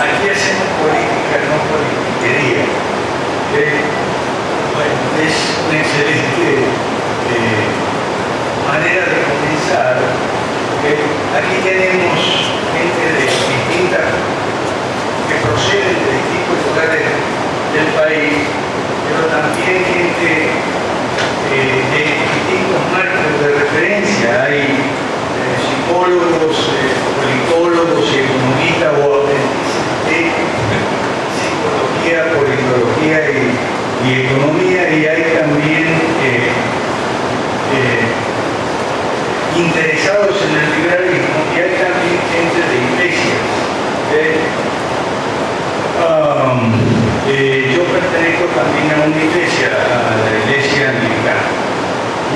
aquí hacemos política, no politiquería. Bueno, es una excelente manera de comenzar. Aquí tenemos gente de distintas, que proceden de distintos lugares del país, pero también gente de distintos marcos de referencia. Hay psicólogos, politólogos y economistas o aprendices de psicología, politología y economía, y hay también interesados en el liberalismo, y hay también gente de iglesias. Yo pertenezco también a una iglesia, a la iglesia anglicana.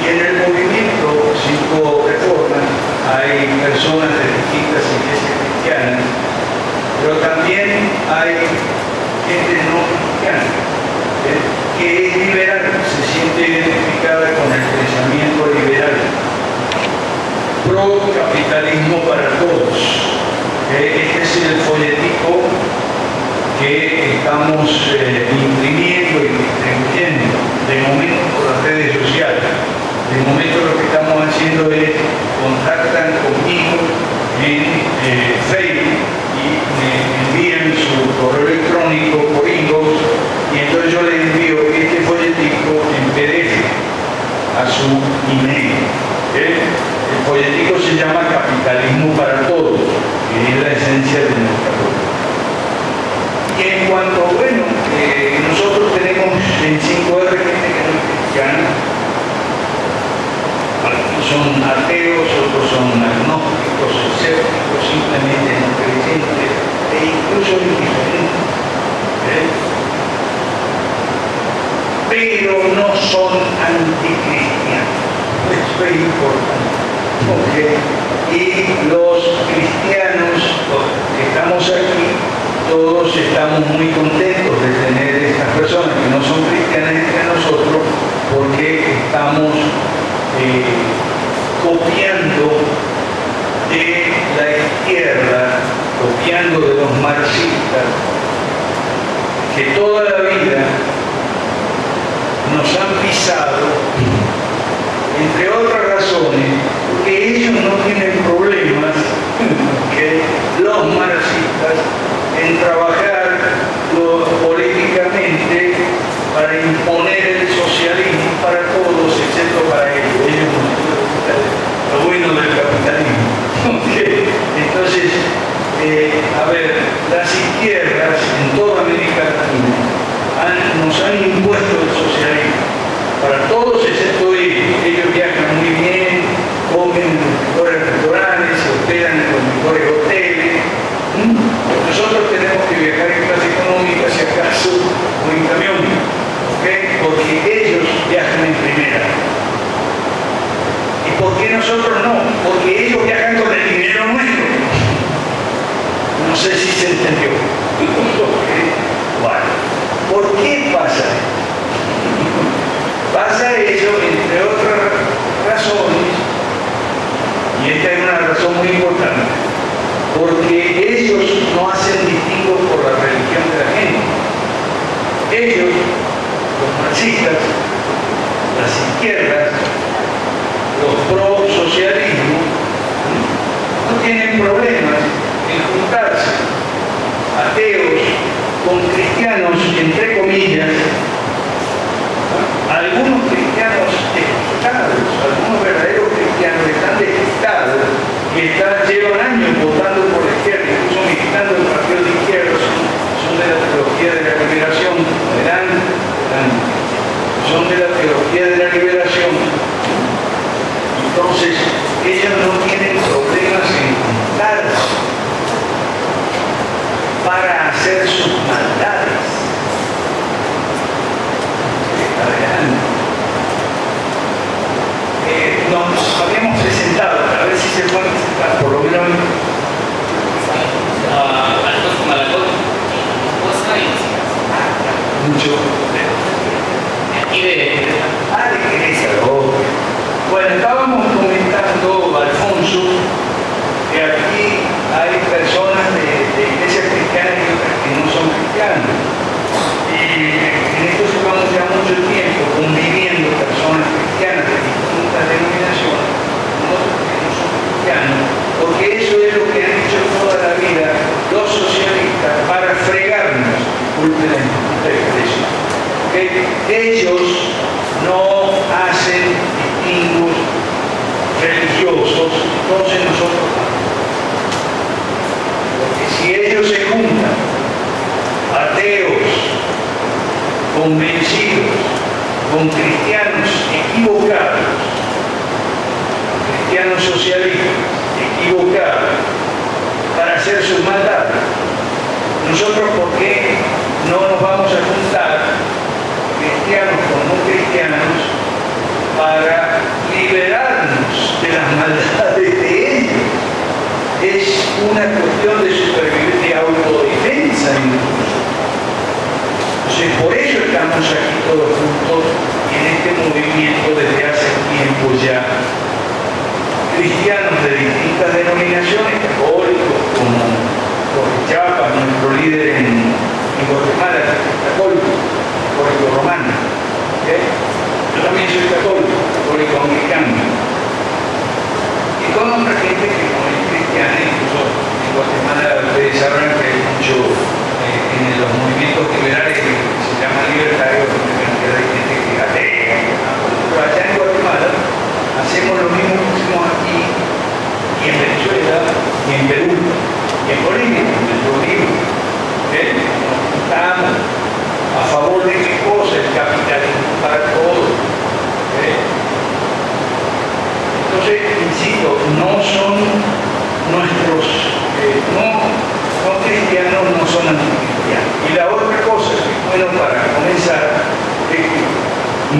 Y en el movimiento Cinco Reformas hay personas de distintas iglesias cristianas, pero también hay gente no cristiana, que es liberal, se siente identificada con el pensamiento liberal, pro capitalismo para todos. Este es el folletico que estamos imprimiendo y distribuyendo de momento por las redes sociales. De momento lo que estamos haciendo es contactan conmigo en Facebook y me envían su correo electrónico por inbox, y entonces yo les envío este folletico en PDF a su email. El folletico se llama Capitalismo para Todos, que es la esencia de nuestra política. Y en cuanto, bueno, nosotros tenemos en 5R gente que no es cristiana, algunos son ateos, otros son agnósticos, escépticos, simplemente no creyentes e incluso indiferentes. Pero no son anticristianos. Esto es importante. Y los cristianos que estamos aquí, todos estamos muy contentos de tener estas personas que no son cristianas entre nosotros, porque estamos copiando de la izquierda, copiando de los marxistas, que toda la vida nos han pisado, entre otras razones, porque ellos no tienen problemas, que los marxistas, en trabajar políticamente para imponer el socialismo para todos, excepto para ellos. Ellos no les gusta lo bueno del capitalismo. Entonces, a ver, las izquierdas en toda América Latina nos han impuesto el socialismo para todos, excepto ellos. Ellos viajan muy bien, comen en los mejores restaurantes, se hospedan en los mejores hoteles. Nosotros tenemos que viajar en clase económica, si acaso, o en camión, porque ellos viajan en primera. ¿Y por qué nosotros no? Porque ellos viajan con el dinero nuestro. No sé si se entendió. Bueno, ¿por qué pasa esto? Pasa eso, entre otras razones, y esta es una razón muy importante, porque ellos no hacen distingos por la religión de la gente. Ellos, los marxistas, las izquierdas, los pro-socialismo, no tienen problemas en juntarse ateos con cristianos, entre comillas, algunos cristianos despistados, algunos verdaderos cristianos que están despistados, que llevan años votando por la izquierda, incluso militando en partidos de izquierda, son de la teología de la liberación, son de la teología de la liberación. Entonces, ellos no tienen problemas en juntarse para hacer sus maldades. Nos habíamos presentado, a ver si se puede presentar, por lo menos convencidos, con cristianos equivocados, cristianos socialistas equivocados, para hacer sus maldades. Nosotros, ¿por qué no nos vamos a juntar, cristianos con no cristianos, para liberarnos de las maldades de ellos? Es una cuestión de supervivencia, de autodefensa incluso. Entonces, por eso estamos aquí todos juntos en este movimiento desde hace tiempo ya. Cristianos de distintas denominaciones, católicos, como Jorge Chapa, nuestro líder en Guatemala, católico, católico romano. Yo también soy católico anglicano. Y con otra gente que no es cristiana, incluso en Guatemala ustedes sabrán que hay mucho en los movimientos liberales que se llaman libertarios, donde hay gente que atea. Pero allá en Guatemala hacemos lo mismo que hicimos aquí, y en Venezuela, y en Perú, y en Bolivia, en Bolivia. Nos juntamos a favor de qué cosa, el capitalismo para todos. Entonces, insisto, no son nuestros, no cristianos, no son anticristianos. Y la otra cosa, bueno, para comenzar, es que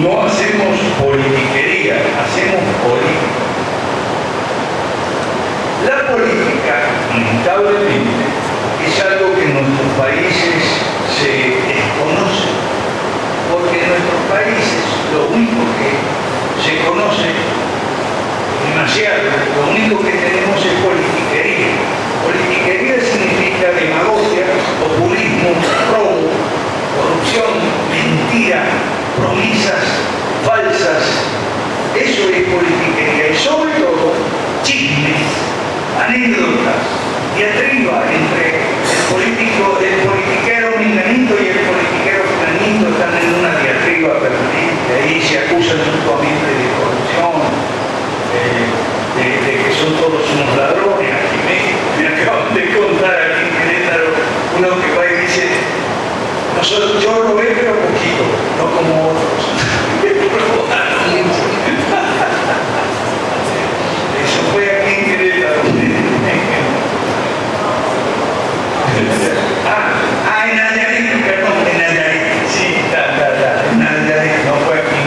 no hacemos politiquería, hacemos política. La política, lamentablemente, es algo que en nuestros países se desconoce, porque en nuestros países lo único que se conoce demasiado, lo único que tenemos es politiquería. Politiquería significa demagogia, populismo, robo, corrupción, mentira, promesas falsas. Eso es politiquería. Y sobre todo, chismes, anécdotas, diatriba entre el politiquero menganito y el politiquero fulanito están en una diatriba permanente. Ahí se acusan mutuamente de corrupción, de que son todos unos ladrones. Aquí me acaban de contar aquí en Querétaro uno que va y dice: yo robé pero poquito, no como otros. Eso fue aquí en Querétaro. En Nayarit, perdón, en Nayarit. Sí, en Nayarit, no fue aquí.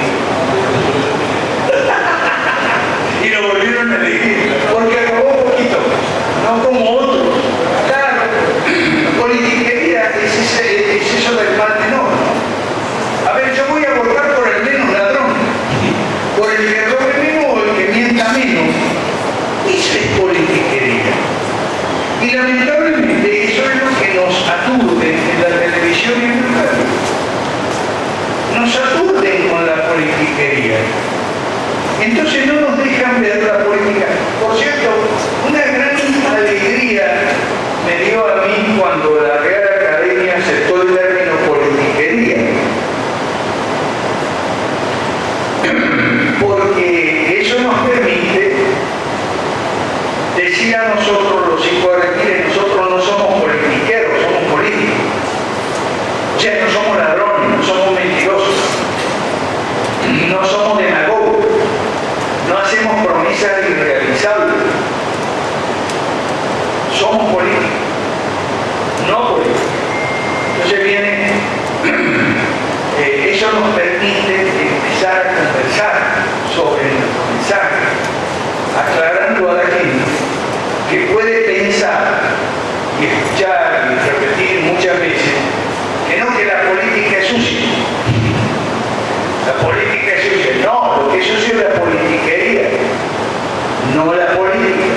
Y lo volvieron a elegir, porque robó poquito, no como otros. Claro, politiquería es eso del mal menor, ¿no? A ver, yo voy a votar por el menos ladrón, por el que robe menos o el que mienta menos. Eso es politiquería. Y lamentablemente eso es lo que nos aturde en la televisión y en el radio. Nos aturden con la politiquería. Entonces no nos dejan ver la política. Por cierto, una gran alegría me dio a mí cuando la Real Academia aceptó el término politiquería. Porque eso nos permite decir a nosotros, los psicoanalistas, nosotros no somos politiqueros, somos políticos. O sea, no somos ladrones, no somos mentirosos, no somos demagogos, no hacemos promesas irrealizables. Somos políticos, no políticos. Entonces viene, eso nos permite empezar a conversar sobre nuestro mensaje, aclarando a la gente que puede pensar y escuchar y repetir muchas veces que la política es sucia. La política es sucia. No, lo que es sucio es la politiquería, no la política.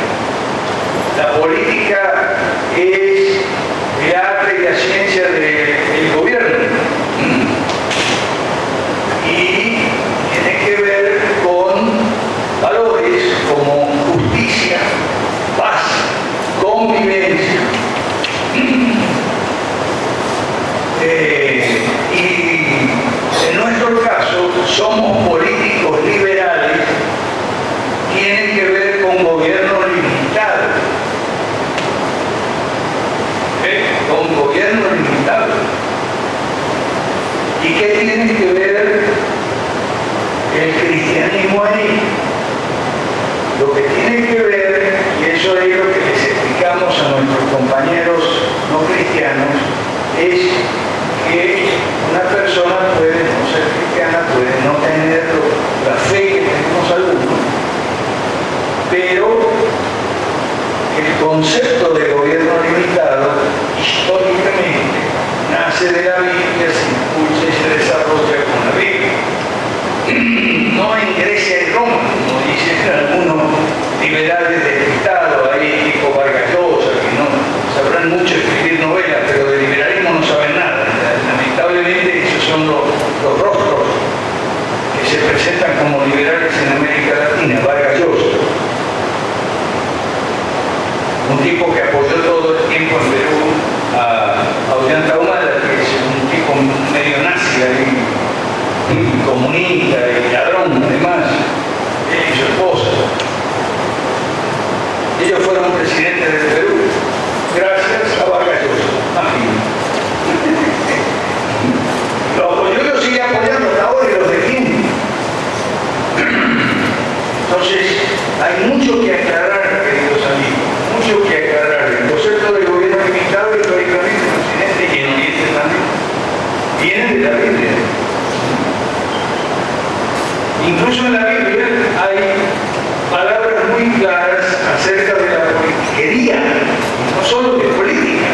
La política es el arte y la ciencia del gobierno. Y tiene que ver con valores como justicia, paz, convivencia. Y en nuestro caso somos políticos liberales, tienen que ver con gobierno limitado. Con gobierno limitado. ¿Y qué tiene que ver el cristianismo ahí? Lo que tiene que ver, y eso es lo que les explicamos a nuestros compañeros no cristianos, es que una persona puede no ser cristiana, puede no tener la fe que tenemos algunos, pero el concepto de gobierno limitado históricamente nace de la Biblia, se impulsa y se desarrolla con la Biblia. No en Grecia y Roma, como dicen algunos liberales despistados, ahí tipo Vargas Llosa, que no sabrán mucho escribir novelas, pero de liberalismo no saben nada. Lamentablemente esos son los rostros que se presentan como liberales en América Latina. Vargas Llosa, un tipo que apoyó todo el tiempo en Perú a Ollanta Humala, que es un tipo medio nazi ahí, comunista y ladrón, además, él y su esposa. Ellos fueron presidentes del Perú gracias a Vargas Llosa. Lo apoyó y lo sigue apoyando hasta ahora y los defiende. Entonces, hay mucho que aclarar, queridos amigos, mucho que aclarar. El concepto de gobierno limitado históricamente en Occidente y en Oriente también viene de la Biblia. Incluso en la Biblia hay palabras muy claras acerca de la politiquería, no solo de política,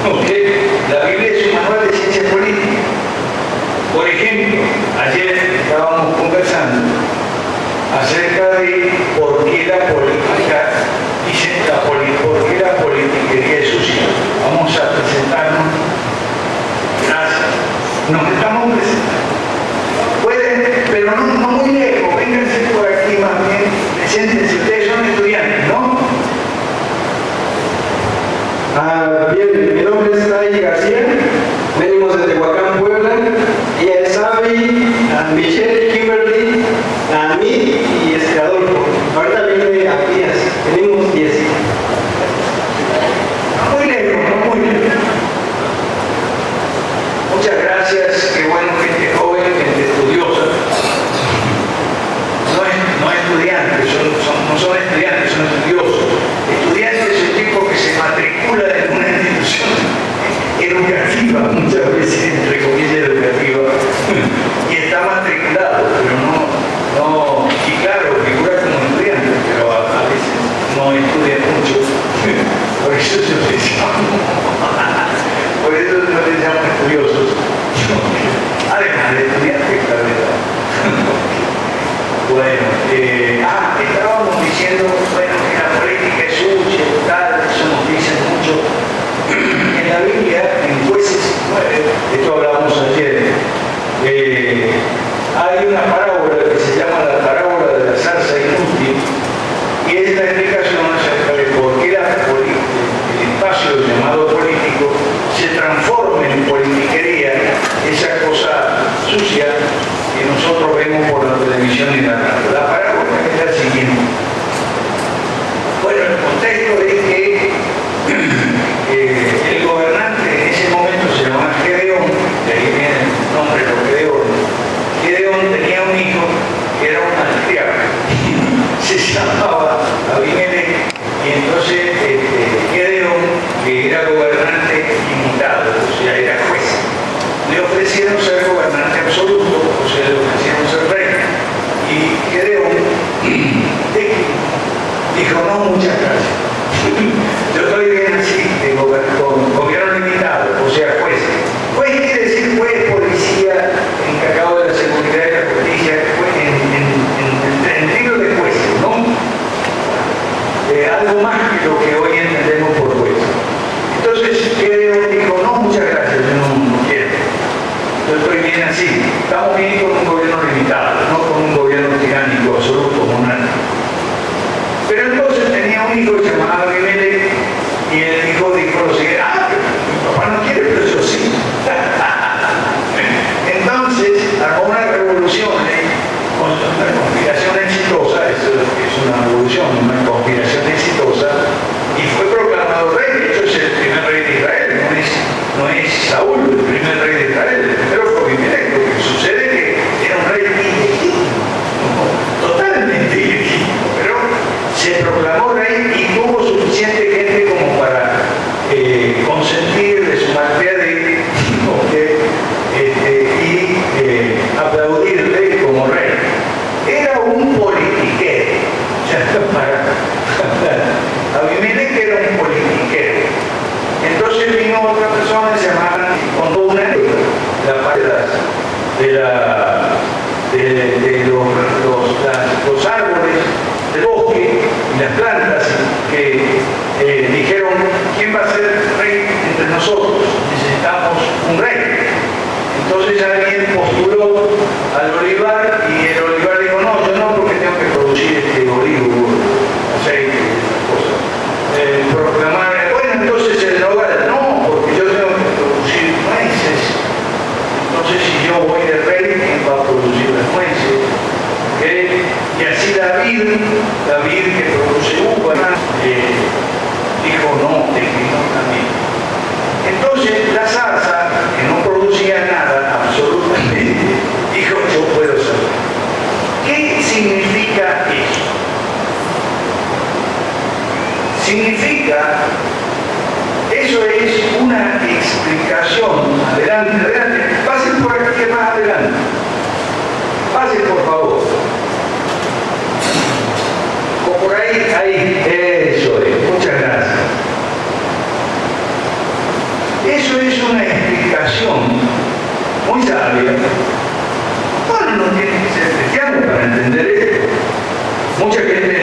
porque la Biblia es un manual de ciencia política. Por ejemplo, ayer estábamos conversando acerca de por qué la política, por qué la politiquería es sucia. Vamos a presentarnos. Gracias. Nos estamos presentando. Pueden, pero no muy lejos, vénganse por aquí más bien, preséntense, ustedes son estudiantes, ¿no? Bien, mi nombre es Nay García, venimos de Tehuacán, Puebla, y es Sabi, Michelle, Kimberly, Nami y Adolfo. Ahorita viene a Díaz, venimos 10. No muy lejos, no muy lejos. Muchas gracias, qué bueno, gente joven, gente estudiosa. No estudiantes, no son estudiantes, son estudiosos. Estudiante es un tipo que se matricula en una institución educativa, muchas veces entre comillas educativa, y está matriculado, pero y claro, figura como estudiante, pero a veces no estudia mucho. Por eso yo les llamo, por eso yo les llamo estudiosos. Además de estudiantes, la verdad. Bueno, estábamos diciendo, bueno, que la política es sucia, tal, eso nos dicen mucho. En la Biblia, en Jueces 9, de esto hablamos ayer, hay una parábola que se llama la parábola de la zarza inútil, y es la explicación acerca de por qué el espacio llamado político se transforma en politiquería, esa cosa sucia que nosotros vemos por la televisión y la radio. La parábola es la siguiente. Bueno, el contexto es que el gobernante en ese momento se llamaba Gedeón, de ahí viene el nombre de Gedeón. Gedeón tenía un hijo que era un malcriado, se llamaba Abimelech, y entonces Gedeón, que era gobernante limitado, o sea, era juez, le ofrecieron ser gobernante absoluto, o sea, le ofrecieron ser rey. Y Gedeón dijo, no, muchas gracias. Yo estoy bien así, con gobierno limitado, o sea, juez. Juez quiere decir juez, policía, encargado de la seguridad y la justicia, en términos de juez, ¿no? Algo más que lo que hoy entendemos por juez. Entonces, Gedeón dijo, no, muchas gracias, yo no quiero. Yo estoy bien así. Estamos bien con un gobierno limitado, no con un gobierno tiránico, absoluto, monárquico. Pero entonces tenía un hijo que se llamaba Abimelech, y el hijo dijo lo siguiente, mi papá no quiere, pero yo sí. Entonces armó una revolución, con una conspiración exitosa, eso es una revolución, una conspiración exitosa, y fue proclamado rey. De hecho es el primer rey de Israel, no es Saúl el primer rey de Israel, el primero fue Abimelech. ¿quién va a ser rey entre nosotros? Necesitamos un rey. Entonces alguien postuló al olivar y el olivar dijo, no, yo no, porque tengo que producir olivo, aceite, esas cosas. Proclamar, bueno, entonces el nogal, no, porque yo tengo que producir nueces. Entonces si yo voy de rey, ¿quién va a producir las nueces? ¿Okay? Y así David que produce uva, dijo, no, declinó también. Entonces la zarza, que no producía nada, absolutamente, dijo, yo puedo saber. ¿Qué significa eso? Significa, eso es una explicación, adelante, pasen por aquí más adelante, pasen por favor. O por ahí, eso es, muchas gracias. Eso es una explicación muy sabia. Bueno, no tiene que ser cristiano para entender esto. Mucha gente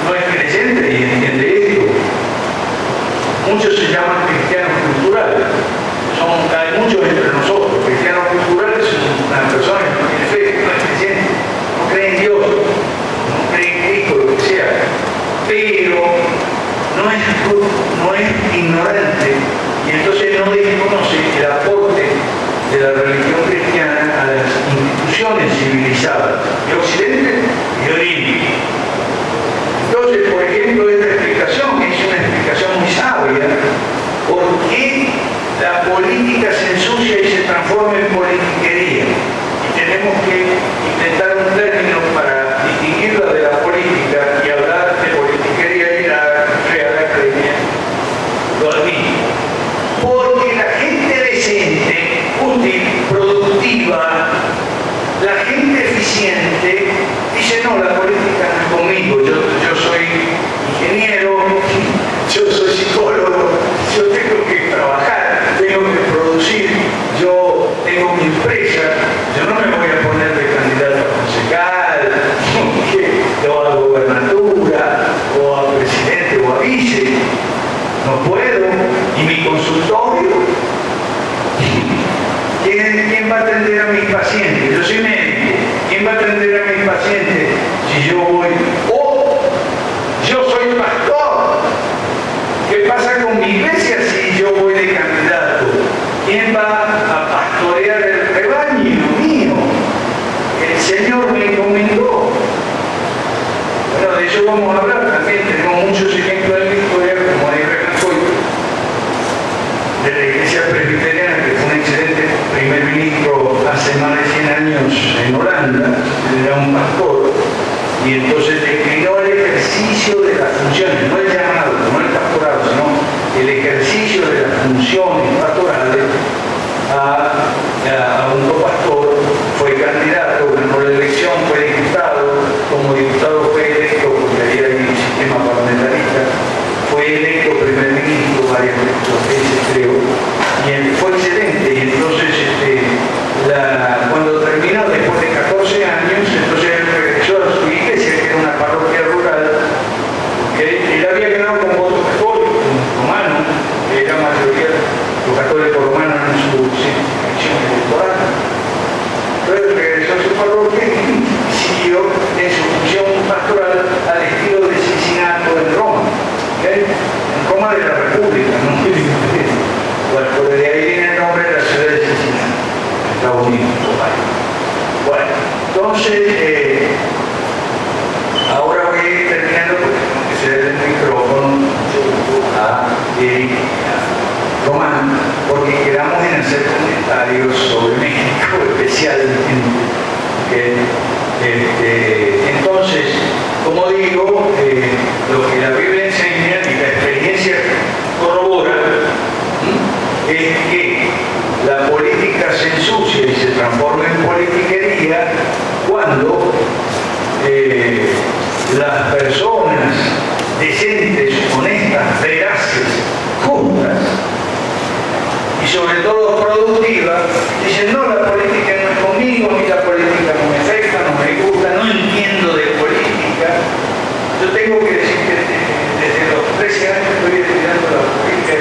no es creyente y entiende esto. Muchos se llaman cristianos culturales. Hay muchos entre nosotros. Cristianos culturales son una persona que no tiene fe, no es creyente, no cree en Dios, no cree en Cristo, lo que sea. Pero no es ignorante. Y entonces no desconoce el aporte de la religión cristiana a las instituciones civilizadas de Occidente y de Oriente. Entonces, por ejemplo, esta explicación es una explicación muy sabia. ¿Por qué la política se ensucia y se transforma en politiquería? Y tenemos que inventar un término para distinguirla de la política y hablar de politiquería y la Real Academia lo admite. Porque la gente decente, útil, productiva, la gente eficiente, dice, no, la política no es conmigo, yo soy ingeniero, yo soy psicólogo, yo tengo que trabajar, tengo que producir, yo tengo mi empresa, yo no me voy a poner de candidato a concejal, o a gobernatura, o a presidente, o a vice. No puedo. ¿Y mi consultorio? ¿Quién va a atender a mis pacientes? Yo soy médico. ¿Quién va a atender a mis pacientes si yo voy? ¡Oh! Yo soy pastor. ¿Qué pasa con mi iglesia si yo voy de candidato? ¿Quién va a pastorear el rebaño mío? El Señor me encomendó. Bueno, de eso vamos a hablar también. Tenemos muchos ejemplos en la historia, como de la Iglesia Presbiteriana, que fue un excelente primer ministro hace más de 100 años en Holanda, era un pastor, y entonces declinó el ejercicio de las funciones, no el llamado, no el pastorado, sino el ejercicio de las funciones pastorales a un copastor, fue candidato, ganó la elección, fue diputado, como diputado fue electo, porque había ahí un sistema parlamentarista, fue electo primer ministro varias veces, creo, y fue excelente. Y entonces, cuando terminó, después de 14 años, entonces él regresó a su iglesia, que era una parroquia rural, que él había ganado con votos católicos, romanos, que la mayoría los católicos romanos en su elección electoral. Entonces regresó a su parroquia y siguió en su función pastoral al estilo de Cincinato en Roma. En Roma de la República, ¿no? Bueno, de ahí viene el nombre de la ciudad de Cincinnati, Estados Unidos. Bueno, entonces, ahora voy a ir terminando porque tengo que ceder el micrófono a Román, porque quedamos en hacer comentarios sobre México especialmente. Entonces, como digo, lo que la Biblia enseña y la experiencia corrobora es que la política se ensucia y se transforma en politiquería cuando las personas decentes, honestas, veraces, justas y sobre todo productivas dicen, no, la política no es conmigo, a mí la política no me afecta, no me gusta, no entiendo de política. Yo tengo que decir que desde los 13 años estoy estudiando la política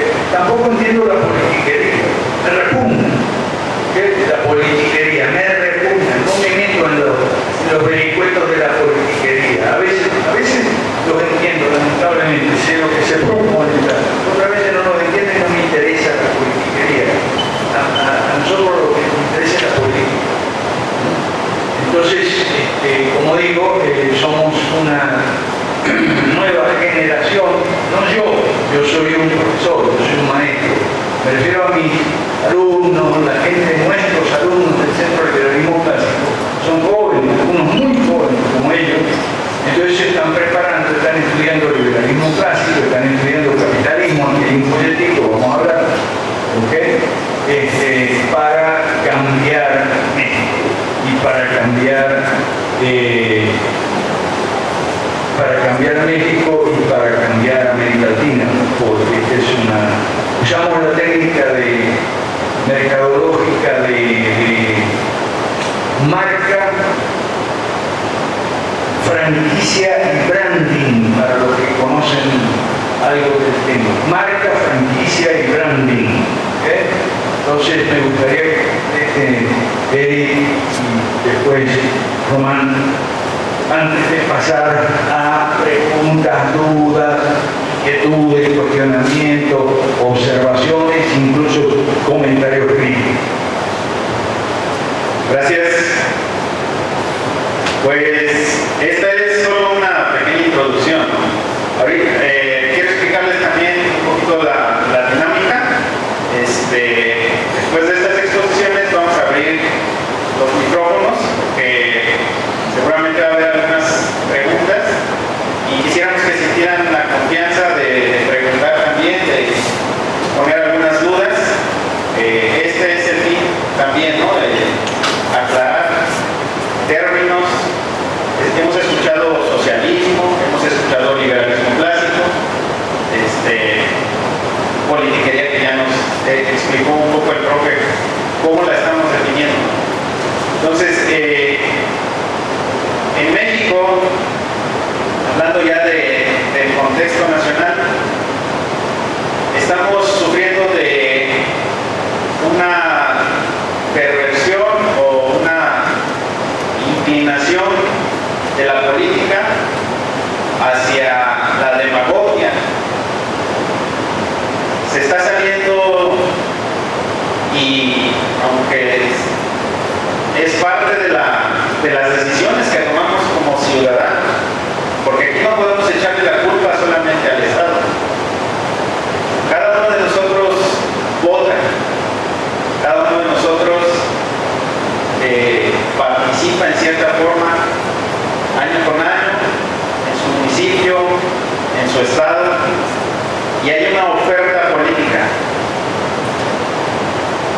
cambiar México y para cambiar América Latina, porque usamos la técnica de mercadológica de marca, franquicia y branding, para los que conocen algo del tema. Marca, franquicia y branding. Entonces me gustaría que Eric y después Román, antes de pasar a preguntas, dudas, inquietudes, cuestionamientos, observaciones, incluso comentarios críticos. Gracias. Pues esta es solo una pequeña introducción, ¿no? Ahorita, quiero explicarles también un poquito la dinámica. Después de estas exposiciones vamos a abrir los micrófonos, porque seguramente va a haber algunas preguntas y quisiéramos que sintieran la confianza de preguntar también, de poner algunas dudas. Este es el fin también, ¿no? De aclarar términos. Hemos escuchado socialismo, hemos escuchado liberalismo clásico, politiquería, que ya nos explicó un poco el profe cómo la estamos definiendo. Entonces, en México, hablando ya del contexto nacional, estamos sufriendo de una perversión o una inclinación de la política hacia la demagogia. Se está saliendo, y aunque es parte de las decisiones que tomamos como ciudadanos, porque aquí no podemos echarle la culpa solamente al Estado. Cada uno de nosotros vota, cada uno de nosotros participa en cierta forma, año con año, en su municipio, en su estado, y hay una oferta política.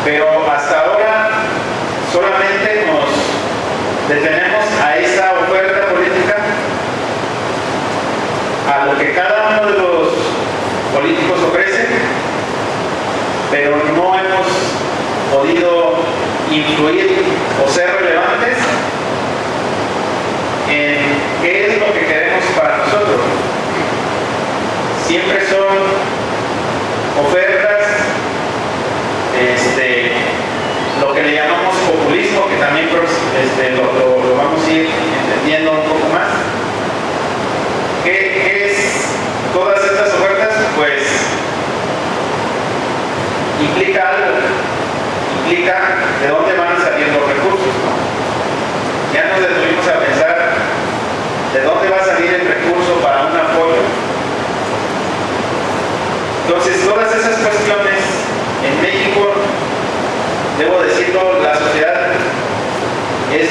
Pero hasta ahora solamente nos detenemos a esa oferta política, a lo que cada uno de los políticos ofrece, pero no hemos podido influir o ser relevantes en qué es lo que queremos para nosotros. Siempre son ofertas, lo que le llamamos populismo, que también lo vamos a ir entendiendo un poco más. ¿Qué es todas estas ofertas? Pues implica algo, implica de dónde van a salir los recursos, ¿no? Ya nos detuvimos a pensar de dónde va a salir el recurso para un apoyo. Entonces, todas esas cuestiones en México, debo decirlo, la sociedad es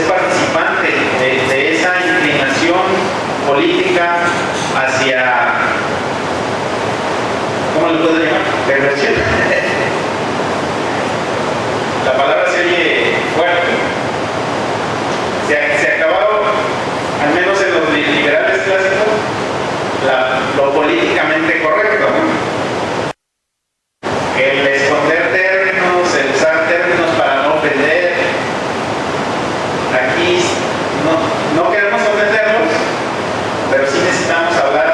participante de esa inclinación política hacia, ¿cómo le puedo llamar? Perversión. La palabra se oye fuerte. Se acabaron, al menos en los liberales clásicos, lo políticamente correcto, ¿no? El esconder términos, el usar términos para no ofender. Aquí no queremos ofenderlos, pero sí necesitamos hablar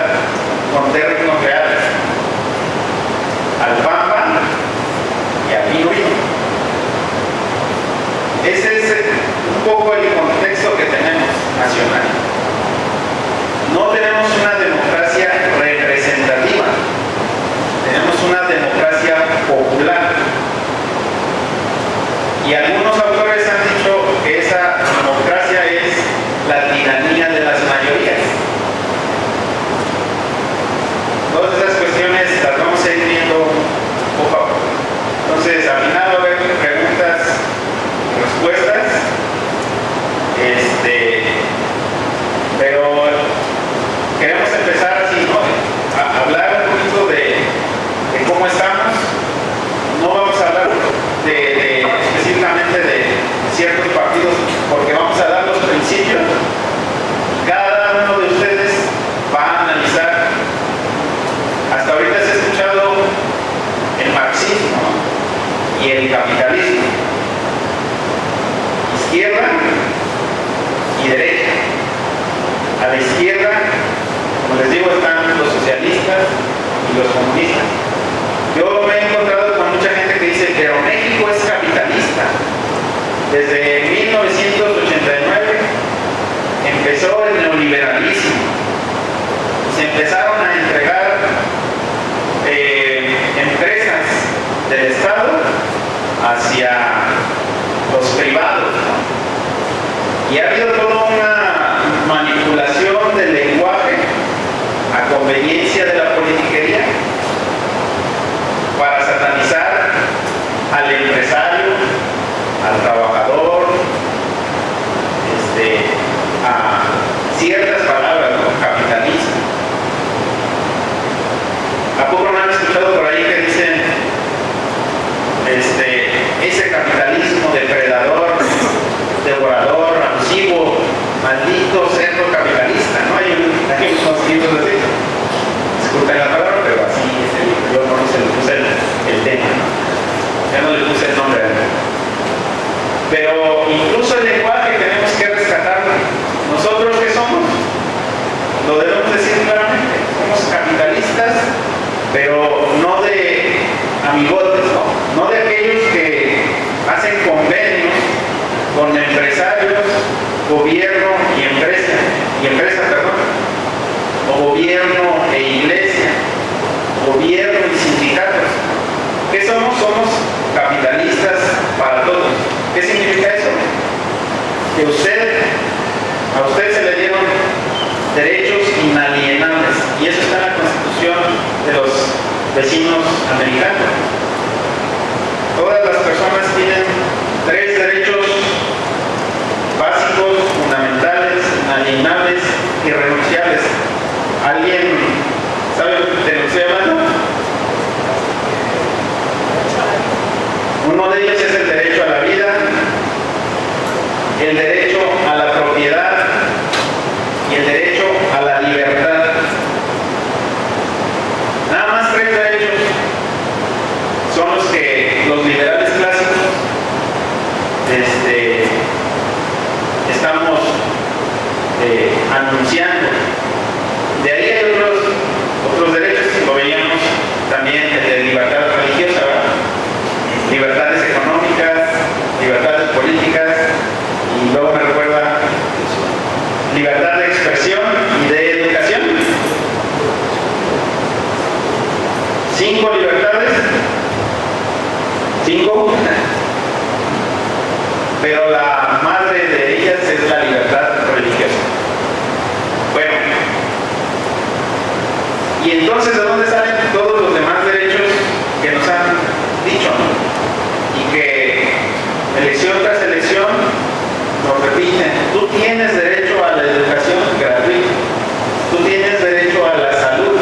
con términos reales. Al Pampa y al vino. Ese es un poco el contexto que tenemos nacional. No tenemos una democracia representativa, tenemos una democracia popular. Y algunos autores han dicho que esa democracia es la tiranía de las mayorías. Todas esas cuestiones las vamos a ir viendo poco a poco. Entonces, al final va a haber preguntas, respuestas. la izquierda, como les digo, están los socialistas y los comunistas. Yo me he encontrado con mucha gente que dice que México es capitalista. Desde 1989 empezó el neoliberalismo. Se empezaron a entregar empresas del Estado hacia los privados, ¿no? Y ha habido toda una manipulación del lenguaje a conveniencia de la politiquería para satanizar al empresario, al trabajador, a ciertas palabras, ¿no? Capitalismo. ¿A poco no han escuchado por ahí que dicen ese capitalismo depredador, devorador, abusivo, maldito cerdo capitalista? ¿No? Hay unos libros así. Disculpen la palabra, pero así es el libro. Yo no se le puse el tema, ¿no? Ya no le puse el nombre a él. Pero incluso el lenguaje tenemos que rescatarlo. ¿Nosotros qué somos? Lo debemos decir claramente. Somos capitalistas, pero no de amigotes, ¿no? No de aquellos que hacen convenios con empresarios, gobierno y empresa, o gobierno e iglesia, gobierno y sindicatos. ¿Qué somos? Somos capitalistas para todos. ¿Qué significa eso? Que a usted se le dieron derechos inalienables, y eso está en la Constitución de los vecinos americanos. Todas las personas tienen 3 derechos básicos, fundamentales, inalienables, irrenunciables. ¿Alguien sabe de lo que estoy hablando? Uno de ellos es el derecho a la vida, el derecho a la propiedad y el derecho a la libertad. Nada más 3 derechos son los que los liberales clásicos estamos anunciando. De ahí hay otros derechos, lo veíamos también, el de libertad religiosa, ¿verdad? Libertades económicas, libertades políticas, y luego me recuerda libertad de expresión y de educación. 5 libertades, 5, pero la madre de ellas es la libertad religiosa. Bueno, y entonces, ¿de dónde salen todos los demás derechos que nos han dicho, ¿no? Y que elección tras elección nos repiten? Tú tienes derecho a la educación gratuita, tú tienes derecho a la salud,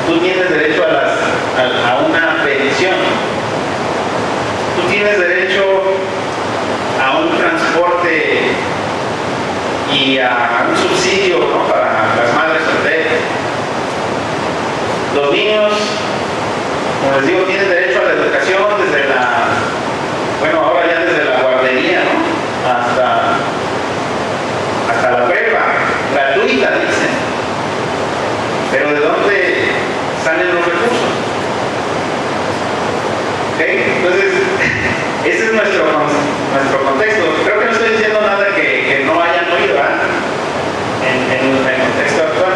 tú tienes derecho a una pensión, tú tienes derecho a un transporte y a un subsidio, ¿no? Para las madres solteras. Los niños, como les digo, tienen derecho a la educación desde ahora ya desde la guardería, ¿no? Hasta la prepa, gratuita, dicen. Pero ¿de dónde salen los recursos? ¿Ok? Entonces, ese es nuestro contexto. Creo que no estoy diciendo nada que no hayan oído, ¿verdad? En el contexto actual.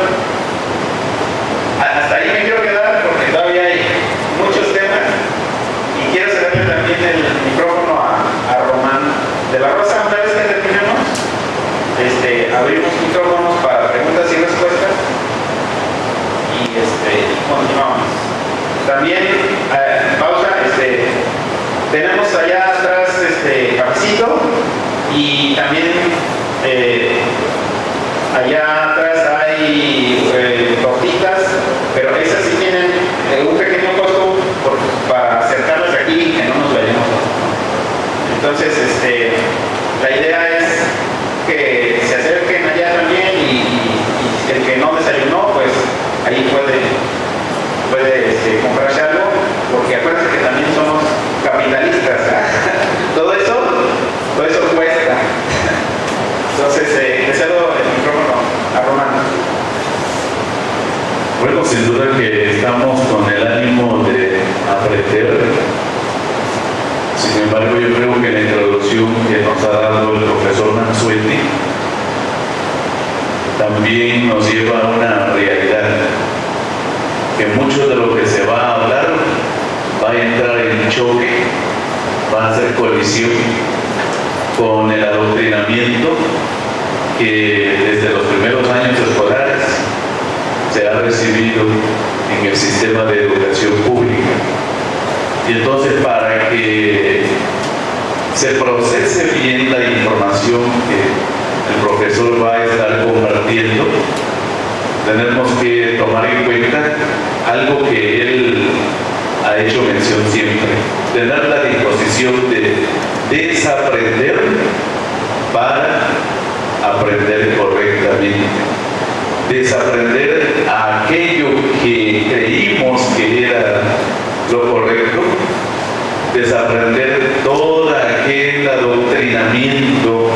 Hasta ahí me quiero quedar porque todavía hay muchos temas y quiero cederle también el micrófono a Román de la Rosa. Una vez que terminemos, abrimos micrófonos para preguntas y respuestas y continuamos. También, pausa, tenemos allá atrás cafecito y también allá atrás hay tortitas, pero esas sí tienen un pequeño costo para acercarlas aquí y que no nos vayamos. Entonces, la idea es que se acerquen allá también y el que no desayunó, pues ahí puede comprarse algo, porque acuérdense que también somos capitalistas, ¿eh? todo eso cuesta. Entonces, le cedo el micrófono sin duda que estamos con el ánimo de aprender. Sin embargo, yo creo que la introducción que nos ha dado el profesor Mansuetti también nos lleva a una realidad, que mucho de lo que se va a hablar va a entrar en choque, va a hacer colisión con el adoctrinamiento que desde los primeros años escolares se ha recibido en el sistema de educación pública. Y entonces, para que se procese bien la información que el profesor va a estar compartiendo, tenemos que tomar en cuenta algo que él ha hecho mención siempre: tener la disposición de desaprender para aprender correctamente. Desaprender aquello que creímos que era lo correcto, desaprender todo aquel adoctrinamiento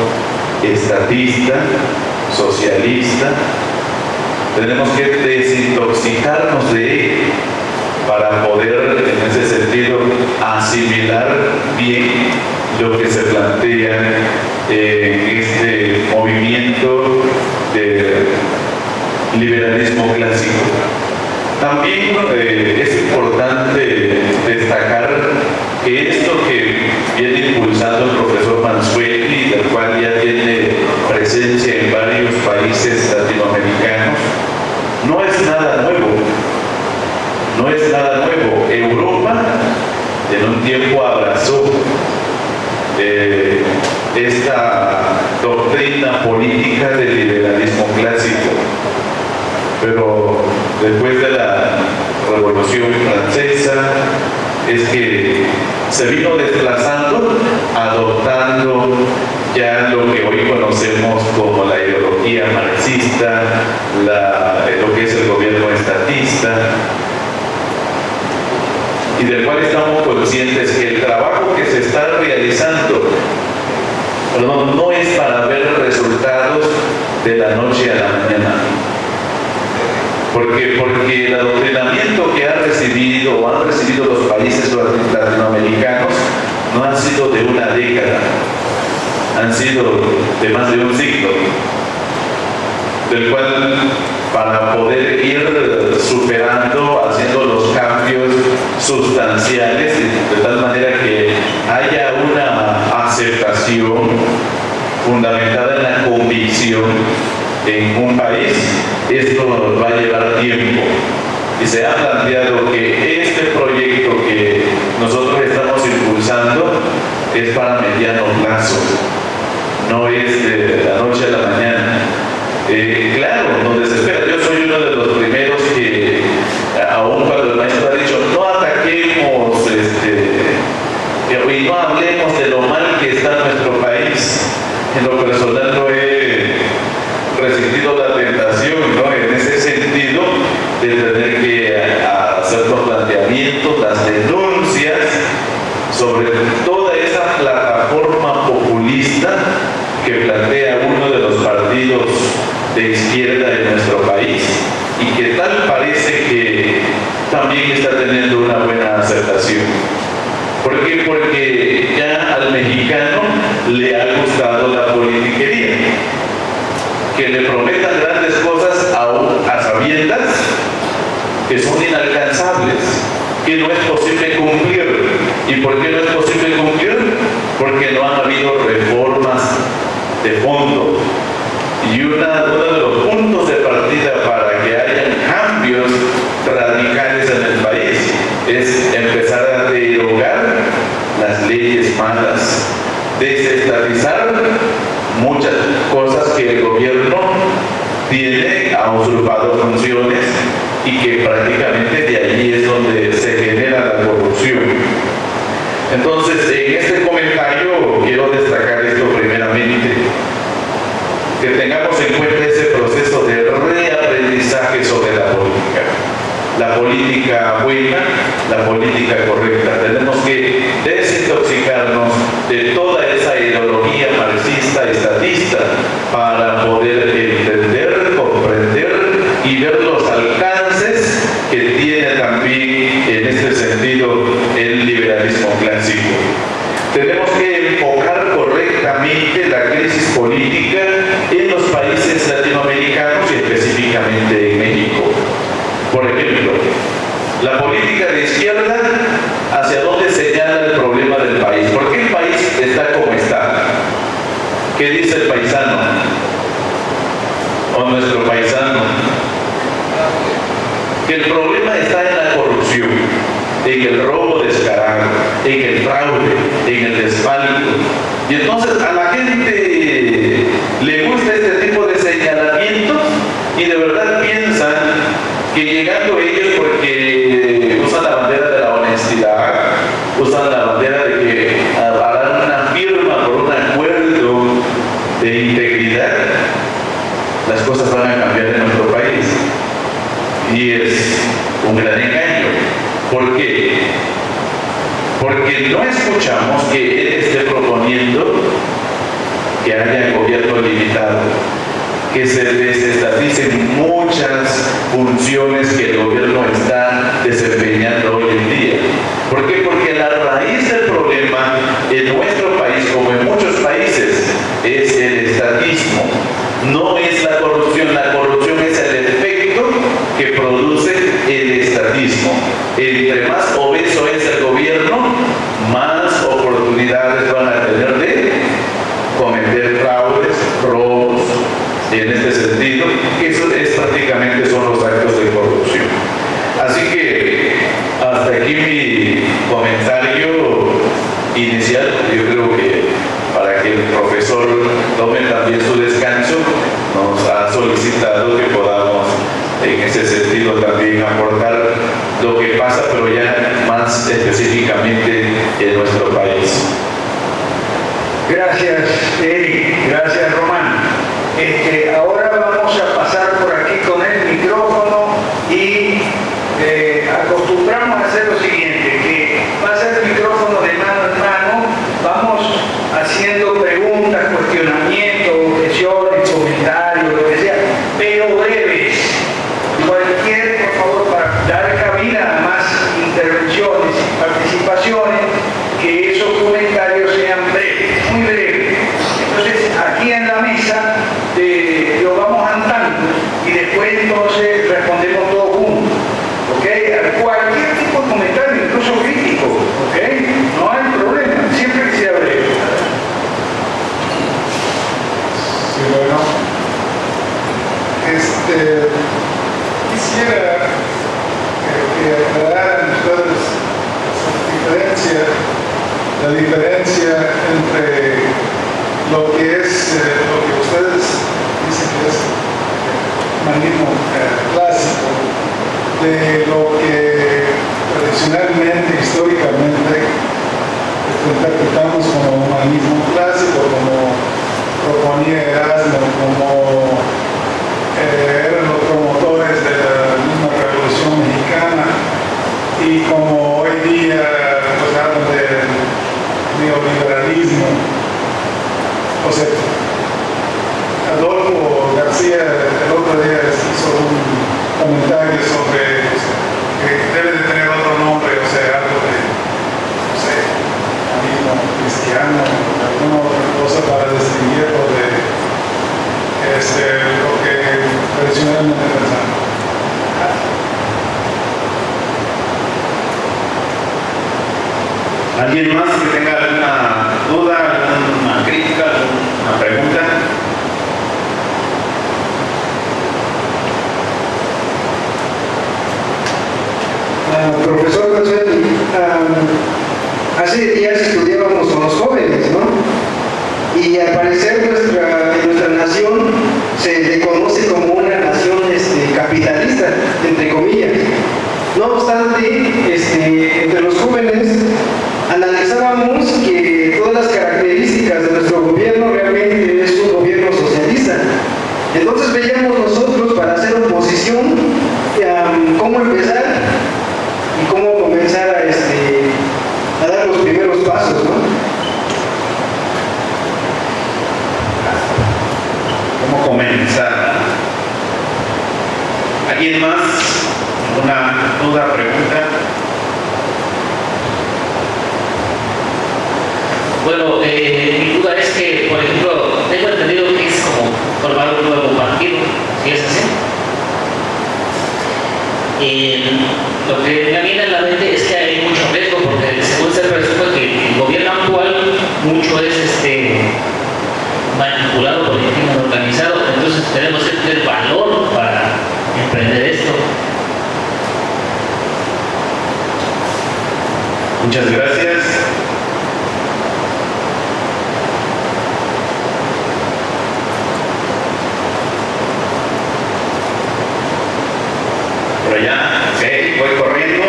estatista, socialista. Tenemos que desintoxicarnos de él para poder, en ese sentido, asimilar bien lo que se plantea en este movimiento de liberalismo clásico. También es importante destacar que esto que viene impulsando el profesor Mansuetti, del cual ya tiene presencia en varios países latinoamericanos, no es nada nuevo. No es nada nuevo. Europa en un tiempo abrazó esta doctrina política del liberalismo clásico, pero después de la Revolución Francesa es que se vino desplazando, adoptando ya lo que hoy conocemos como la ideología marxista, lo que es el gobierno estatista, y del cual estamos conscientes que el trabajo que se está realizando no es para ver resultados de la noche a la mañana. Porque el adoctrinamiento que ha recibido o han recibido los países latinoamericanos no han sido de una década, han sido de más de un siglo, del cual, para poder ir superando, haciendo los cambios sustanciales, de tal manera que haya una aceptación fundamentada en la convicción en un país, esto va a llevar tiempo. Y se ha planteado que este proyecto que nosotros estamos impulsando es para mediano plazo, no es de la noche a la mañana. Claro, nos desespera. Yo soy uno de los primeros que, aun cuando el maestro ha dicho no ataquemos y no hablemos de lo mal que está nuestro país, en lo personal no he resistido la tentación, ¿no?, en ese sentido, de tener que hacer los planteamientos, las denuncias sobre toda esa plataforma populista que plantea uno de los partidos de izquierda de nuestro país y que tal parece que también está teniendo una buena aceptación. ¿Por qué? Porque ya al mexicano le ha gustado la politiquería, que le prometan grandes cosas a sabiendas que son inalcanzables, que no es posible cumplir. ¿Y por qué no es posible cumplir? Porque no han habido reformas de fondo. Y uno de los puntos de partida para que haya cambios radicales en el país es empezar a derogar las leyes malas, desestatizar muchas cosas que el gobierno tiene, ha usurpado funciones y que prácticamente de allí es donde se genera la corrupción. Entonces, en este comentario quiero destacar esto primeramente, que tengamos en cuenta ese proceso de reaprendizaje sobre la política buena, la política correcta. Tenemos que desintoxicarnos de toda esa ideología marxista, estatista, para poder entender, comprender y ver los alcances el robo descarado, en el fraude, en el desfalco. Y entonces a la gente le gusta este tipo de señalamientos y de verdad piensan que llegando ellos, porque usan la bandera de la honestidad, usan la bandera de que harán una firma por un acuerdo de integridad, las cosas van a cambiar en nuestro país. Y es un gran engaño. ¿Por qué? Porque no escuchamos que él esté proponiendo que haya gobierno limitado, que se desestaticen muchas funciones que el gobierno está desempeñando hoy en día. ¿Por qué? Porque la raíz del problema en nuestro país, como en muchos países, es el estatismo. No es la corrupción es el efecto que produce el estatismo. Entre más obeso es el gobierno, más oportunidades van a tener de cometer fraudes, robos. En este sentido, eso es prácticamente son los actos de corrupción. Así que hasta aquí mi comentario inicial. Yo creo que para que el profesor tome también su descanso, nos ha solicitado que podamos en ese sentido también aportar lo que pasa, pero ya más específicamente en nuestro país. Gracias, Eric. Gracias, Román. Ahora vamos a pasar por aquí con el micrófono y acostumbramos a hacer lo siguiente, que va a ser micrófono de mano en mano, vamos haciendo preguntas, cuestionamientos, objeciones, comentarios, lo que sea, pero breves. Cualquier, por favor, para dar cabida a más intervenciones y participaciones, que esos comentarios sean breves, muy breves. Entonces, aquí en la mesa lo vamos andando y después entonces respondemos todos juntos. ¿Ok? Cualquier tipo de comentario, incluso crítico, ¿ok? No hay problema, siempre que sea breve. Sí, bueno. Quisiera que aclararan ustedes la diferencia entre lo que ustedes dicen que es humanismo clásico, de lo que tradicionalmente, históricamente, interpretamos como humanismo clásico, como proponía Erasmo, como eran los promotores de la misma Revolución Mexicana, y como hoy día pues hablan del neoliberalismo. O sea, Adolfo García el otro día hizo un comentario sobre que debe de tener otro nombre, o sea, algo de, no sé, humanismo cristiano, alguna otra cosa para distinguirlo de lo que tradicionalmente pensamos. ¿Alguien más que tenga alguna duda, alguna crítica, alguna pregunta? Profesor Consuelo, hace días estudiábamos con los jóvenes, ¿no? Y al parecer nuestra nación se le conoce como una nación capitalista, entre comillas. No obstante, entre los jóvenes analizábamos que todas las características de nuestro gobierno realmente es un gobierno socialista. Entonces veíamos nosotros, para hacer oposición, cómo empezar y cómo comenzar a dar los primeros pasos, ¿no? ¿Cómo comenzar? ¿Alguien más? ¿Alguna duda, pregunta? Bueno, mi duda es que, por ejemplo, tengo entendido que es como formar un nuevo partido, ¿sí es así? Lo que me viene a la mente es que hay mucho riesgo, porque según se presume que el gobierno actual mucho es manipulado por el crimen organizado, entonces tenemos que tener valor para emprender esto. Muchas gracias. Por allá, sí, voy corriendo.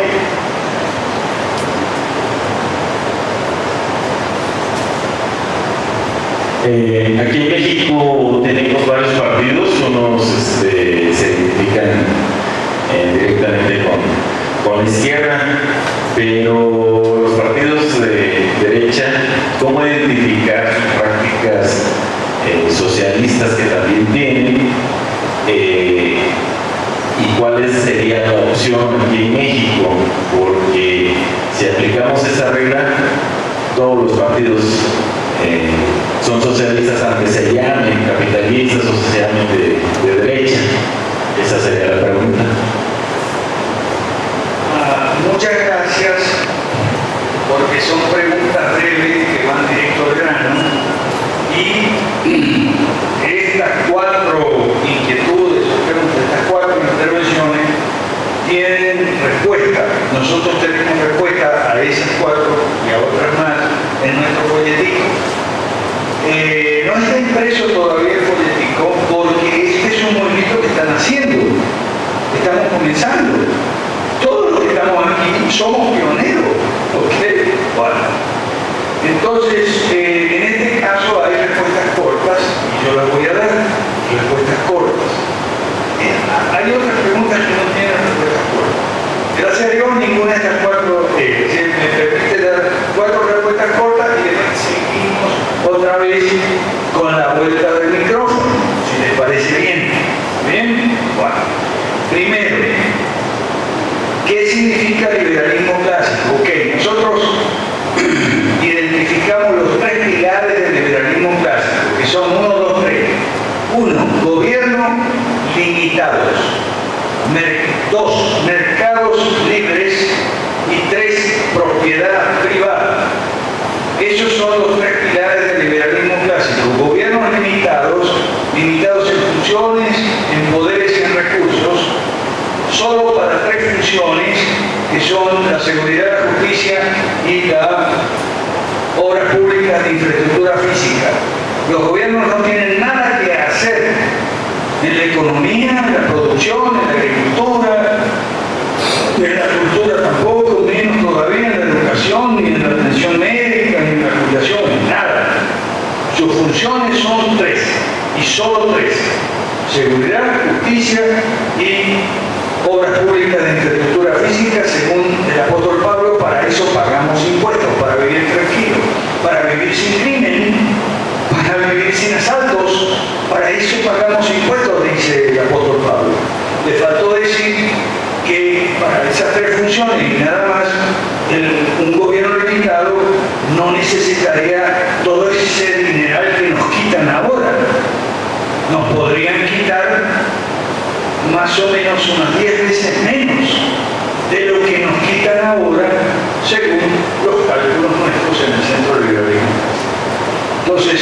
Aquí en México tenemos varios partidos, unos se identifican directamente con la izquierda, pero los partidos de derecha, ¿cómo identificar sus prácticas socialistas que también tienen? ¿Y cuál sería la opción aquí en México? Porque si aplicamos esa regla, todos los partidos son socialistas, aunque se llamen capitalistas o se llamen de derecha. Esa sería la pregunta. Muchas gracias, porque son preguntas breves que van directo al grano. Y estas cuatro inquietudes, estas cuatro intervenciones tienen respuesta. Nosotros tenemos respuesta a esas cuatro y a otras más en nuestro folletito. No está impreso todavía el folletico porque este es un movimiento que están haciendo. Estamos comenzando. Todos los que estamos aquí somos pioneros. ¿Ok? Bueno. Entonces, en este caso hay respuestas cortas y yo las voy a dar. Respuestas cortas. Hay otras preguntas que no tienen respuestas cortas. Gracias a Dios, ninguna de estas cuatro me permite dar cuatro respuestas cortas y después seguimos otra vez con la vuelta del micrófono, si les parece bien. ¿Bien? Bueno, primero, ¿qué significa liberalismo clásico? Ok, nosotros identificamos los tres pilares del liberalismo clásico, que son 1, 2, 3. 1, gobierno limitados. 2, mercados libres. Y 3, propiedad privada. Esos son los tres pilares del liberalismo clásico. Gobiernos limitados en funciones, en poderes y en recursos, solo para 3 funciones, que son la seguridad, la justicia y la obras públicas de infraestructura física. Los gobiernos no tienen nada que hacer en la economía, en la producción, en la agricultura, en la cultura tampoco, menos todavía en la educación, ni en la atención médica, ni en la jubilación, nada. Sus funciones son 3, y solo 3. Seguridad, justicia y obras públicas de infraestructura física, según el apóstol Pablo. Para eso pagamos impuestos, para vivir tranquilo, para vivir sin crimen, para vivir sin asaltos. Para eso pagamos impuestos, dice el apóstol Pablo. Le faltó decir que para esas 3 funciones y nada más, un gobierno limitado no necesitaría todo ese dineral que nos quitan ahora. Nos podrían quitar más o menos unas 10 veces menos de lo que nos quitan ahora, según los cálculos nuestros en el Centro de Liberalismo. Entonces,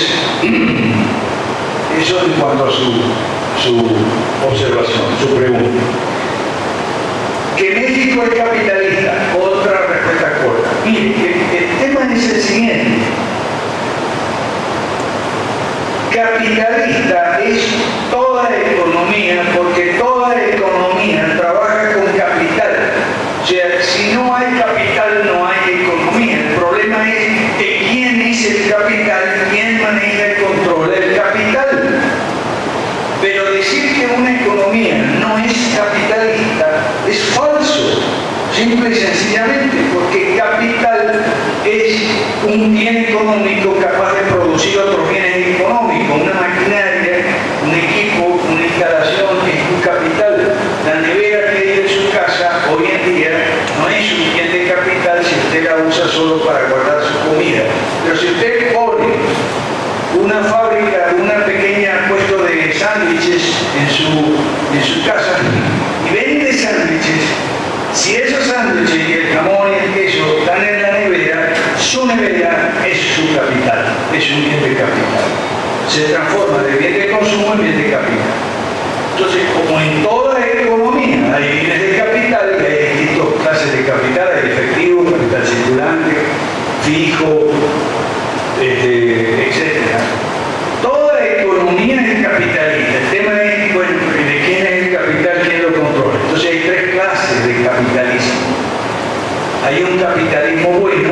eso en cuanto a su observación, su pregunta. Que México es capitalista, otra respuesta corta. Mire, el tema es el siguiente. Capitalista es toda economía, porque toda economía trabaja con capital. O sea, si no hay capital, no hay economía. El problema es de quién es el capital, quién maneja y controla el capital. Pero decir que una economía no es capitalista es falso, simple y sencillamente, porque capital es un bien económico capaz de producir otros bienes económicos. Una maquinaria, un equipo, una instalación es un capital. La nevera que hay en su casa hoy en día no es un bien de capital si usted la usa solo para guardar su comida. Pero si usted pone una fábrica, una pequeña puesto de sándwiches en su casa y vende sándwiches, si esos sándwiches y el jamón y el queso están en la nevera, su nevera es su capital, es un bien de capital. Se transforma de bien de consumo en bien de capital. Entonces, como en toda economía hay bienes de capital y hay distintas clases de capital, hay efectivo, capital circulante, fijo, etcétera. Toda la economía es capitalista. El tema es, bueno, de quién es el capital, quién lo controla. Entonces hay tres clases de capitalismo. Hay un capitalismo bueno,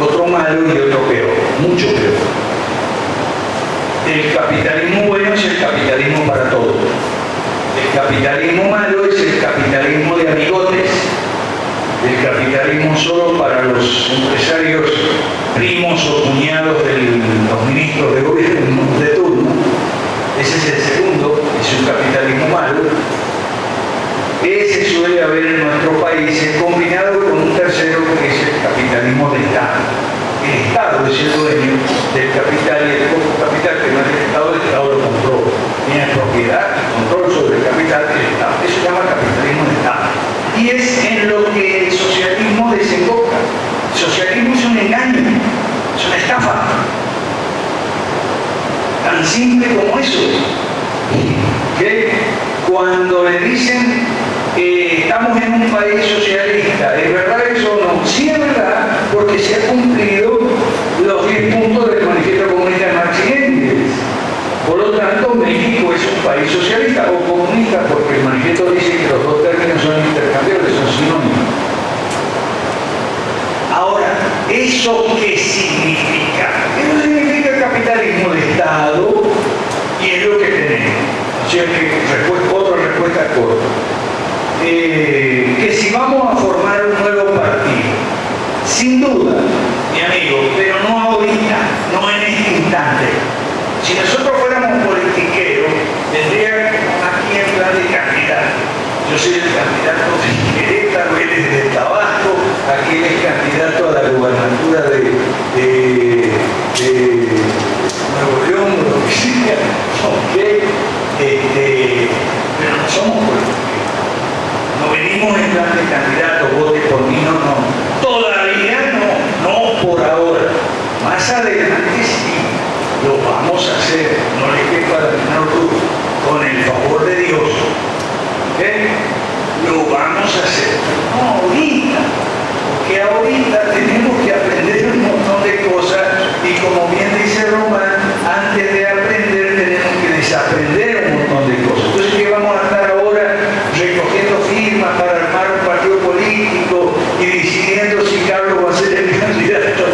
otro malo y otro peor, mucho peor. El capitalismo bueno es el capitalismo para todos. El capitalismo malo es el capitalismo de amigotes. El capitalismo solo para los empresarios primos o cuñados de los ministros de gobierno de turno. Ese es el segundo, es un capitalismo malo. Ese suele haber en nuestro país, combinado con un tercero que es el capitalismo de Estado. El Estado es el dueño del capital y el capital que no es del Estado lo controla. Tiene propiedad y control sobre el capital del Estado. Eso se llama capitalismo de Estado. Y es en lo que el socialismo desemboca. El socialismo es un engaño, es una estafa. Tan simple como eso. ¿Okay? Cuando le dicen estamos en un país socialista, ¿es verdad eso o no? Sí es verdad, porque se ha cumplido los 10 puntos del Manifiesto Comunista de Marx y Engels. Por lo tanto, México es un país socialista o comunista, porque el manifiesto dice que los dos términos son intercambiables, son sinónimos. Ahora, ¿eso qué significa? Eso significa el capitalismo de Estado y es lo que tenemos. O sea que, otra respuesta corta. Que si vamos a formar un nuevo partido, sin duda, mi amigo, pero no ahorita, no en este instante. Si nosotros fuéramos politiqueros, tendría aquí en plan de candidato. Yo soy el candidato de Querétaro, él es de Tabasco, aquel es candidato a la gubernatura de Nuevo León, lo que sea. Okay. Pero no somos políticos. No venimos en plan de candidato, vote por mí, no. Todavía no por ahora. Más adelante sí, lo vamos a hacer, no le quepa la menor duda, con el favor de Dios. ¿Okay? Lo vamos a hacer, no ahorita, porque ahorita tenemos que aprender un montón de cosas y como bien dice Román, antes de aprender tenemos que desaprender un montón de cosas. Entonces, ¿qué vamos a estar ahora recogiendo firmas para armar un partido político y decidiendo si Carlos va a ser el candidato?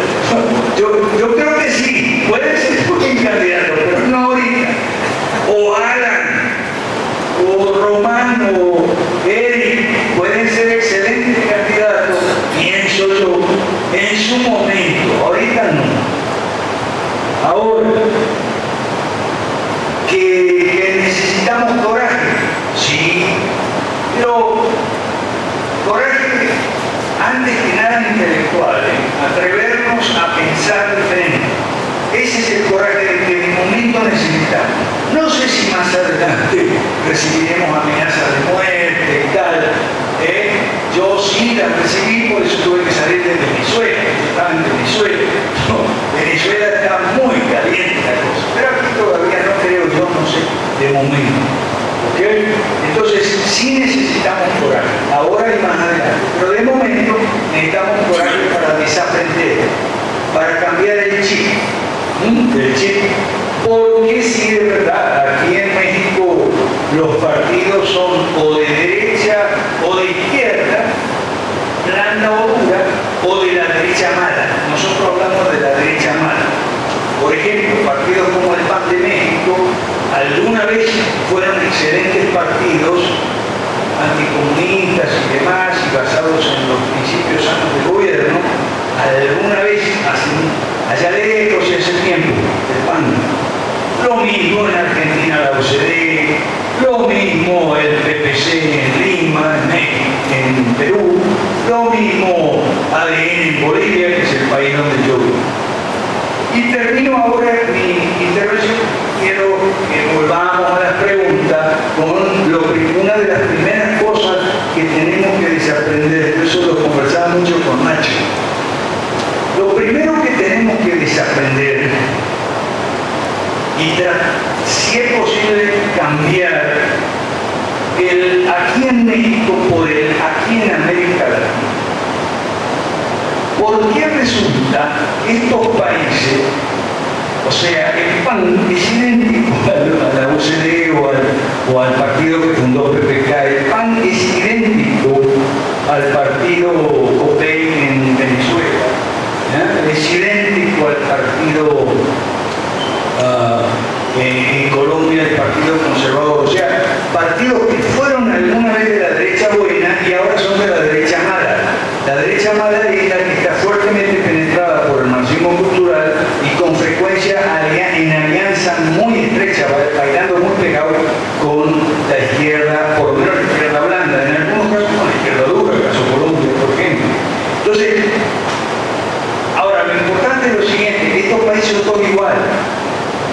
Yo creo que sí, puede ser un candidato, pero no ahorita. O Alan, o Román, o Eric, pueden ser excelentes candidatos, pienso yo, en su momento, ahorita no. Ahora, que necesitamos coraje, sí, pero coraje antes que nada intelectual, atrevernos a pensar diferente. Ese es el coraje del que de momento necesitamos. No sé si más adelante recibiremos amenazas de muerte y tal. Yo sí las recibí, por eso tuve que salir de Venezuela. Yo estaba en Venezuela. No, Venezuela está muy caliente la cosa. Pero aquí todavía no creo, yo no sé, de momento. ¿Okay? Entonces, sí necesitamos coraje, ahora y más adelante. Pero de momento necesitamos coraje para desaprender, para cambiar el chip. Porque si de verdad aquí en México los partidos son o de derecha o de izquierda, blanda o dura, o de la derecha mala. Nosotros hablamos de la derecha mala. Por ejemplo, partidos como el PAN de México alguna vez fueron excelentes partidos anticomunistas y demás, y basados en los principios sanos del gobierno. Alguna vez, allá lejos ese tiempo, el PAN. Lo mismo en Argentina la OCDE, lo mismo el PPC en Lima, en Perú, lo mismo ADN en Bolivia, que es el país donde yo vivo. Y termino ahora mi intervención. Quiero que volvamos a la pregunta con una de las primeras cosas que tenemos que desaprender. Eso lo conversaba mucho con Nacho. Lo primero que tenemos que desaprender y si es posible cambiar el aquí en México por el aquí en América Latina. ¿por qué resulta que estos países, o sea, el PAN es idéntico a la UCD o al partido que fundó PPK, el PAN es idéntico al partido COPEI en Venezuela, ¿ya? Es idéntico al partido en Colombia, el Partido Conservador, o sea, partidos que fueron alguna vez de la derecha buena y ahora son de la derecha mala. La derecha mala es la que está fuertemente penetrada por el marxismo cultural y con frecuencia en alianza muy estrecha, bailando muy pegado con la izquierda, por lo menos la izquierda blanda, en algunos casos con la izquierda dura, el caso Colombia, por ejemplo. Entonces, ahora lo importante es lo siguiente, que estos países son todos iguales.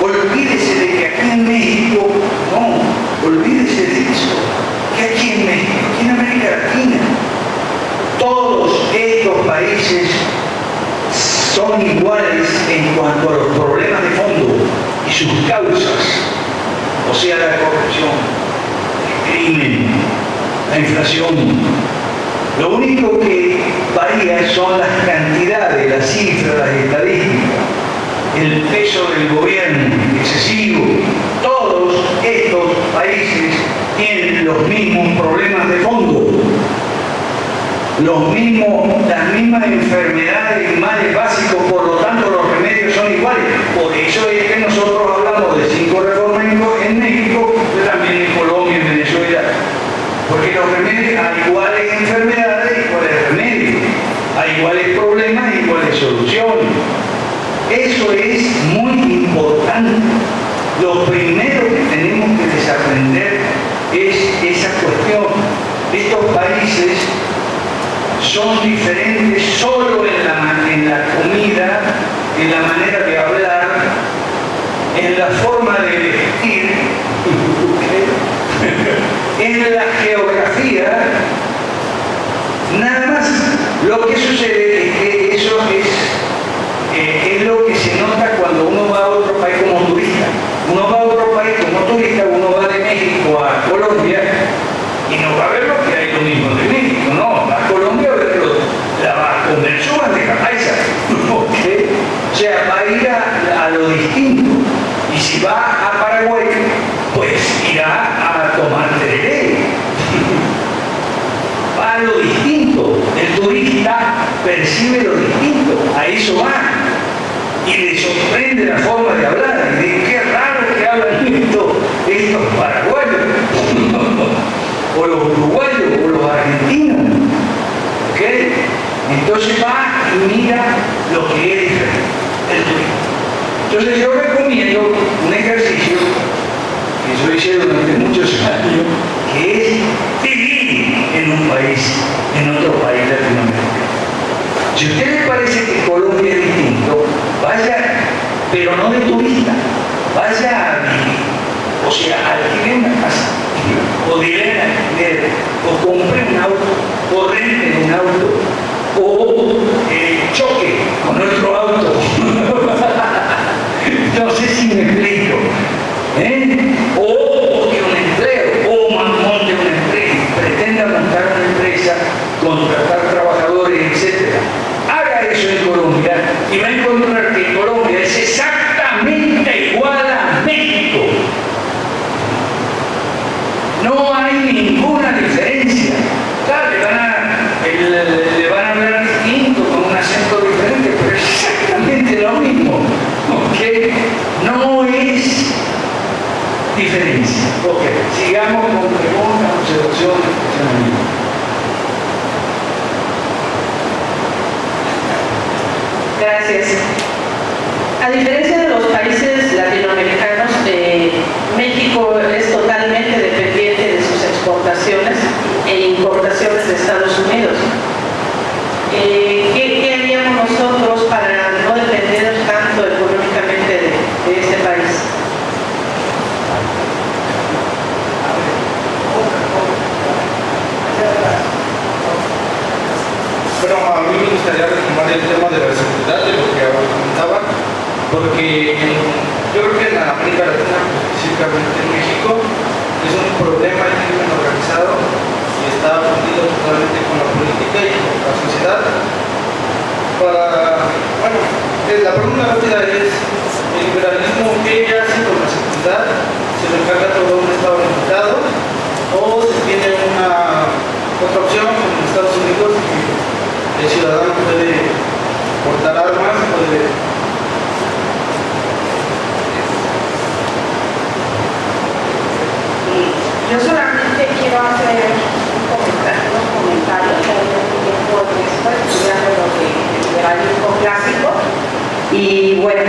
Olvídese de que aquí en México, no, olvídese de eso, que aquí en México, aquí en América Latina, todos estos países son iguales en cuanto a los problemas de fondo y sus causas, o sea, la corrupción, el crimen, la inflación. Lo único que varía son las cantidades, las cifras, las estadísticas, el peso del gobierno excesivo. Todos estos países tienen los mismos problemas de fondo, las mismas enfermedades y males básicos, por lo tanto los remedios son iguales. Por eso es que nosotros hablamos de 5 reformas en México, pero también en Colombia, en Venezuela, porque los remedios, hay iguales enfermedades, iguales remedios, hay iguales problemas, iguales soluciones. Eso es muy importante. Lo primero que tenemos que desaprender es esa cuestión. Estos países son diferentes solo en la comida, en la manera de hablar, en la forma de vestir, en la geografía. Nada más. Lo que sucede es que eso es lo que se nota cuando uno va a otro país como turista. Uno va a otro país como turista, uno va de México a Colombia y no va a ver lo que hay lo mismo de México, no, va a Colombia a ver la comer su bandeja paisa. ¿Okay? O sea, va a ir a lo distinto. Y si va a Paraguay, pues irá a tomar tereré. Va a lo distinto. El turista percibe lo distinto, a eso va. Y le sorprende la forma de hablar. Y dice, qué raro que hablan estos paraguayos, o los uruguayos, o los argentinos. ¿Ok? Entonces va y mira lo que es diferente, el turismo. Entonces yo recomiendo un ejercicio que yo hice durante muchos años, que es vivir en un país, en otro país latinoamericano. Si a usted le parece que Colombia es distinto, vaya, pero no de turista, vaya a vivir. O sea, alquile una casa, o dile alquiler, o compre un auto, o rente un auto, o choque con otro auto. No sé si me explico. O busque un empleo, o monte una empresa, pretenda montar una empresa, contratar trabajadores, etc. Haga eso en Colombia y va a encontrar que Colombia es exactamente igual a México. No hay ninguna diferencia. Claro, le van a hablar distinto, con un acento diferente, pero es exactamente lo mismo. ¿Okay? No es diferencia. Ok, sigamos con preguntas, observaciones, cuestionamientos. Gracias. A diferencia de los países latinoamericanos, México es totalmente dependiente de sus exportaciones e importaciones de Estados Unidos. ¿Qué haríamos nosotros para no depender tanto económicamente de este país? Bueno, a mí me gustaría retomar el tema de la seguridad, de lo que ahora comentaba, porque yo creo que en la América Latina, específicamente en México, es un problema el crimen organizado y está fundido totalmente con la política y con la sociedad. bueno, la pregunta rápida es, ¿el liberalismo qué hace con la seguridad? ¿Se le encarga todo un Estado limitado? ¿O se tiene una otra opción, como en Estados Unidos, que el ciudadano puede portar armas, puede... Yo solamente quiero hacer unos comentarios que hay un tiempo estudiando lo que el liberalismo clásico. Y bueno, a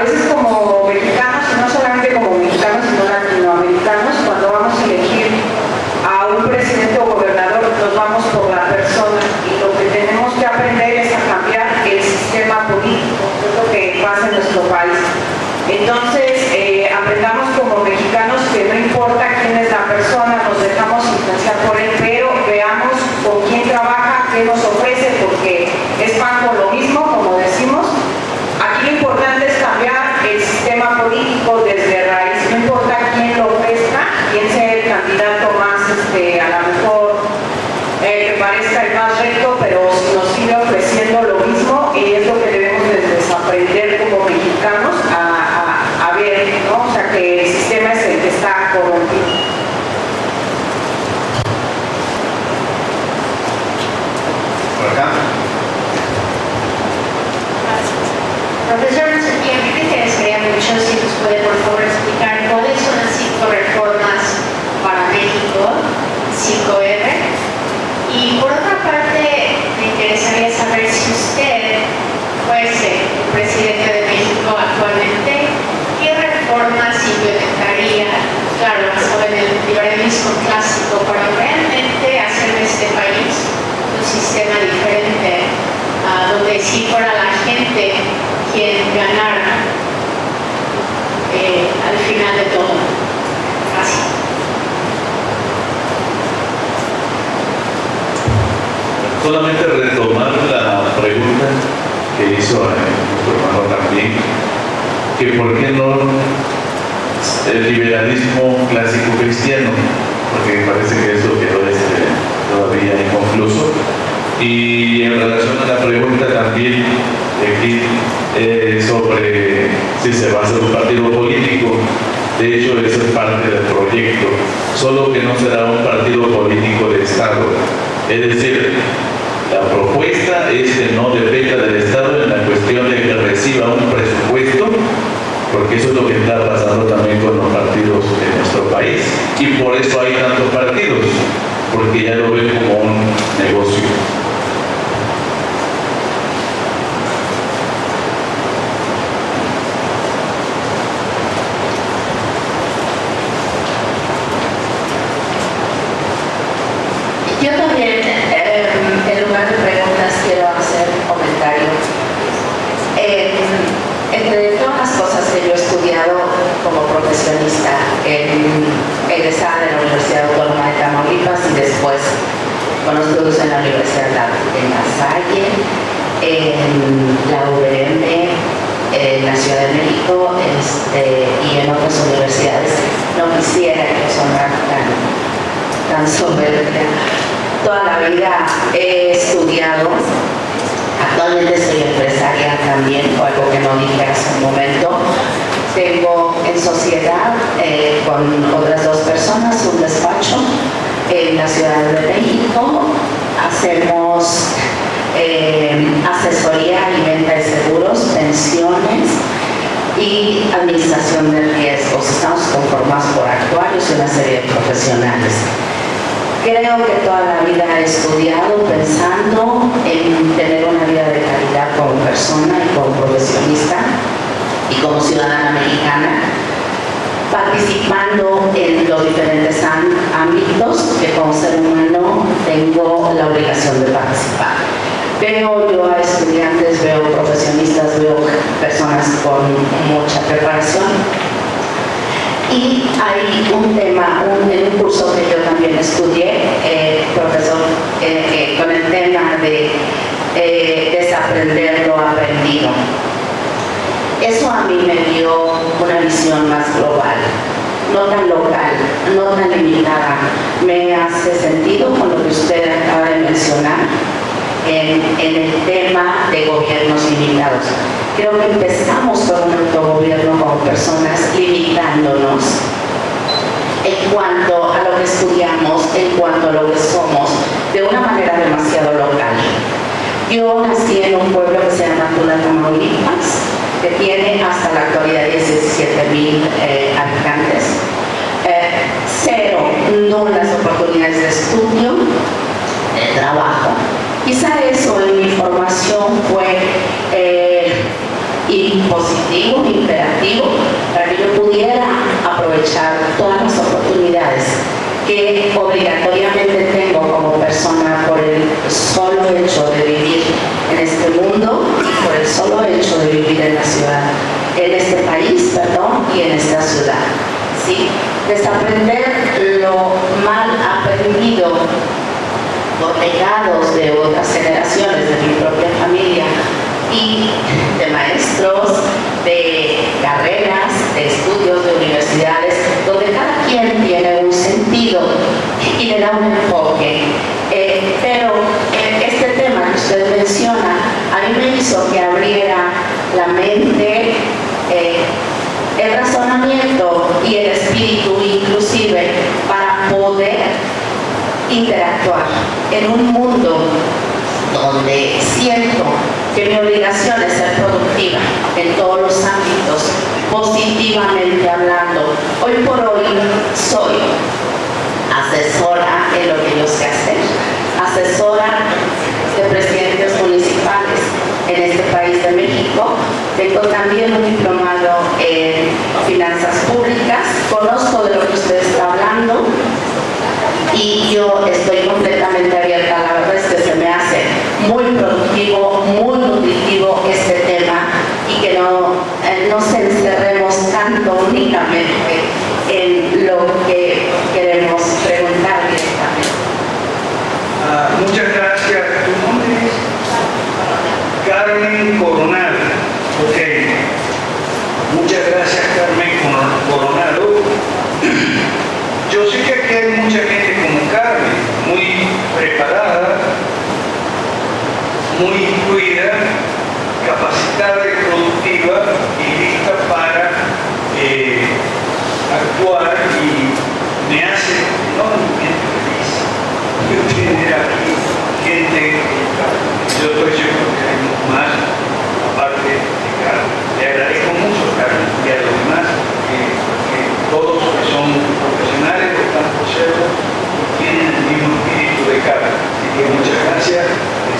veces como mexicanos, y no solamente como mexicanos, sino latinoamericanos, cuando vamos a elegir a un presidente o gobernador, nos vamos por la persona, y lo que tenemos que aprender es a cambiar el sistema político, que es lo que pasa en nuestro país. Entonces, aprendamos como mexicanos que no importa quién es la persona, nos dejamos influenciar por él, pero veamos con quién trabaja, qué nos ofrece, porque es pan con lo mismo, como decimos. Aquí lo importante es cambiar el sistema político desde raíz, no importa quién lo ofrezca, quién sea el candidato más, a lo mejor, que parezca el más recto, pero si nos sigue ofreciendo lo mismo, es lo que debemos de desaprender como mexicanos a ver, ¿no? O sea, que el sistema es el que está corrompido. Por acá. Profesor, en septiembre me interesaría mucho si nos puede por favor explicar cuáles son las 5 reformas para México, 5R. Y por otra parte, me interesaría saber si usted fuese el presidente de México actualmente, ¿qué reformas implementaría, claro, basado en el liberalismo clásico, para realmente hacer de este país un sistema diferente, donde sí fuera la gente quien ganara al final de todo? Gracias. Solamente retomar la pregunta que hizo nuestro hermano también, que por qué no el liberalismo clásico cristiano, porque me parece que eso quedó todavía inconcluso. Y en relación a la pregunta también aquí sobre si se va a hacer un partido político, de hecho eso es parte del proyecto, solo que no será un partido político de Estado. Es decir, la propuesta es que no dependa del Estado en la cuestión de que reciba un presupuesto, porque eso es lo que está pasando también con los partidos en nuestro país. Y por eso hay tantos partidos, porque ya lo ven como un negocio. Yo también, en lugar de preguntas, quiero hacer un comentario. Entre todas las cosas que yo he estudiado como profesionista, egresada de la Universidad Autónoma de Tamaulipas y después con estudios en la Universidad de La Salle, en la UVM, en la Ciudad de México y en otras universidades, no quisiera que sonara tan soberbia. Toda la vida he estudiado, actualmente soy empresaria también, o algo que no dije hace un momento. Tengo en sociedad con otras 2 personas un despacho en la Ciudad de México. Hacemos asesoría y venta de seguros, pensiones y administración de riesgos. Estamos conformados por actuarios y una serie de profesionales. Creo que toda la vida he estudiado pensando en tener una vida de calidad como persona y como profesionista y como ciudadana mexicana, participando en los diferentes ámbitos que como ser humano tengo la obligación de participar. Veo yo a estudiantes, veo profesionistas, veo personas con mucha preparación. Y hay un tema, en un curso que yo también estudié, profesor, con el tema de desaprender lo aprendido. Eso a mí me dio una visión más global, no tan local, no tan limitada. Me hace sentido con lo que usted acaba de mencionar, en el tema de gobiernos limitados. Creo que empezamos con un autogobierno como personas limitándonos en cuanto a lo que estudiamos, en cuanto a lo que somos, de una manera demasiado local. Yo nací en un pueblo que se llama Tula, Tamaulipas, que tiene hasta la actualidad 17,000 habitantes. Cero, nulas oportunidades de estudio, de trabajo. Quizá eso en mi formación fue impositivo, imperativo, para que yo pudiera aprovechar todas las oportunidades que obligatoriamente tengo como persona por el solo hecho de vivir en este mundo y por el solo hecho de vivir en la ciudad, en este país, perdón, y en esta ciudad. ¿Sí? Desaprender lo mal aprendido por legados de otras generaciones, de mi propia familia y de maestros, de carreras, de estudios, de universidades, donde cada quien tiene un sentido y le da un enfoque. Pero este tema que usted menciona, a mí me hizo que abriera la mente, el razonamiento y el espíritu inclusive para poder interactuar en un mundo donde siento que mi obligación es ser productiva en todos los ámbitos, positivamente hablando. Hoy por hoy soy asesora en lo que yo sé hacer, asesora de presidentes municipales en este país de México. Tengo también un diplomado en finanzas públicas, conozco de lo que usted está hablando y yo estoy completamente abierta. La verdad es que se me hace muy productivo, muy nutritivo este tema y que no nos encerremos tanto únicamente en lo que queremos preguntar directamente. Muchas gracias. ¿Tu nombre es? Carmen Coronado. Ok. Muchas gracias, Carmen Coronado. Yo sé que aquí hay mucha gente como Carmen, muy preparada, muy instruida, capacitada y productiva y lista para actuar, y me hace enormemente feliz tener aquí gente. Yo estoy seguro que hay más aparte de Carmen. Le agradezco mucho, Carmen, y a los demás que todos que son profesionales que están por serlo tienen el mismo espíritu de Carmen. Así que muchas gracias.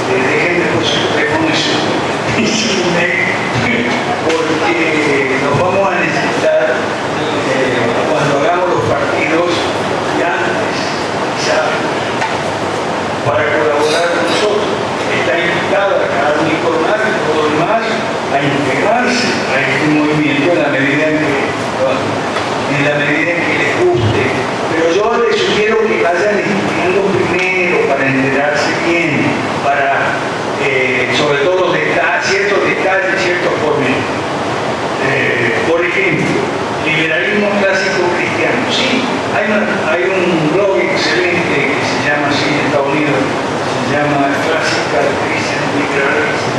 Déjenme por su teléfono y su email, porque nos vamos a necesitar cuando hagamos los partidos y antes, quizás, para colaborar con nosotros. Está invitada a cada uniformar y todo lo demás a integrarse a este movimiento en la medida en que les guste. Pero yo les sugiero que vayan estudiando primero para enterarse bien, para sobre todo ciertos detalles, ciertos pormenores. Por ejemplo, liberalismo clásico cristiano. Sí, hay un blog excelente que se llama así en Estados Unidos, se llama Classical Christian Liberalism.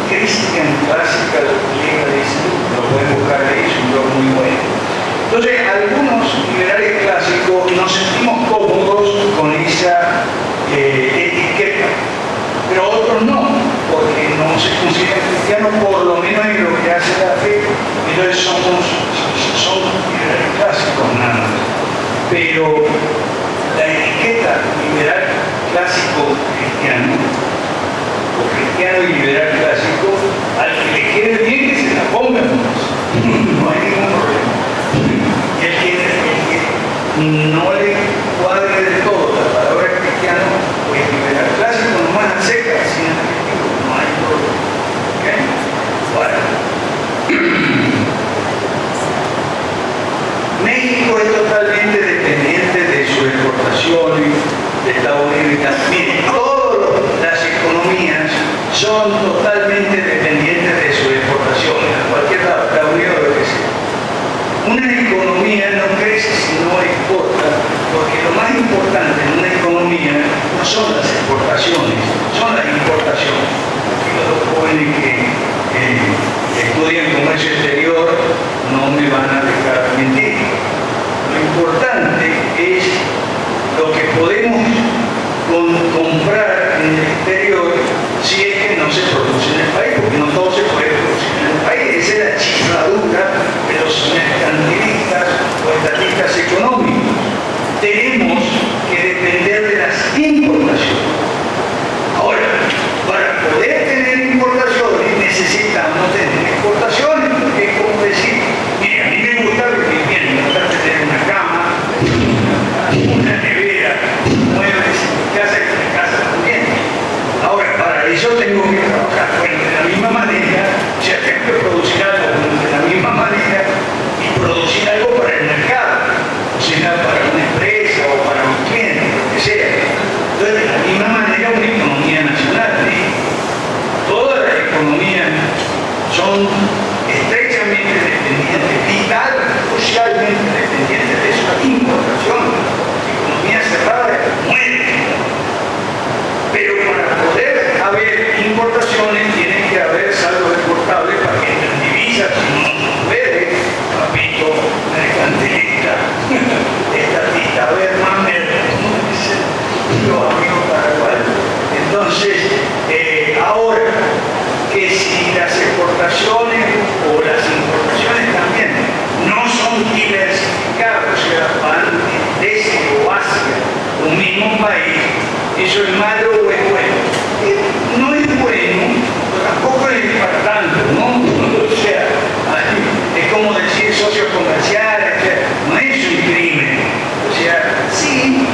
Christian Classical Liberalism, lo pueden buscar ahí, es un blog muy bueno. Entonces, algunos liberales clásicos nos sentimos cómodos con esa etiqueta, pero otros no, porque no se consideran cristianos, por lo menos en lo que hace la fe. Entonces son liberales clásicos nada más. Pero la etiqueta liberal clásico cristiano, o cristiano y liberal clásico, al que le quede bien que se la ponga, no hay ningún problema. Y el que no le cuadre del todo la palabra cristiano, pues liberal clásico nomás acepta, sin adjetivo, no hay problema. ¿Okay? Bueno. México es totalmente dependiente de sus exportaciones de Estados Unidos y también todas las economías son totalmente dependientes de sus exportaciones, a cualquier lado, Estados Unidos o lo que sea. Una economía no crece si no exporta, porque lo más importante en una economía no son son las exportaciones, son las importaciones. Y los jóvenes que estudian comercio exterior no me van a dejar mentir. Lo importante es lo que podemos comprar en el exterior si es que no se produce en el país, porque no todo se puede producir en el país. Esa es la chifladura de los mercantilistas o estatistas económicos. Tenemos que depender de las importaciones. Ahora, para poder tener importaciones necesitamos tener exportaciones, porque es como decir, mire, a mí me gusta vivir bien, me gusta tener una cama, una nevera, muebles, casa y mi casa también. Ahora, para eso tengo que trabajar. Bueno, de la misma manera, si tengo que producir algo de la misma manera y producir algo para el mercado, o sea, para una empresa o para un cliente, lo que sea. Entonces, de la misma manera, una economía nacional, ¿sí? Todas las economías son estrechamente dependientes, vital, socialmente dependientes de su importación. La economía cerrada muere. Pero para poder haber importaciones tiene que haber saldos exportables para que entren divisas, si no puede, papito, mercantilista, estatista, a ver, mamer, como dicen los amigos paraguayos. Entonces, ahora que si las exportaciones o las importaciones también no son diversificadas, o sea, van desde o hacia un mismo país, ¿eso es malo o es bueno? No es bueno, pero tampoco es para tanto, ¿no? O sea, es como decir socios comerciales, o sea, no es un crimen. O sea, sí,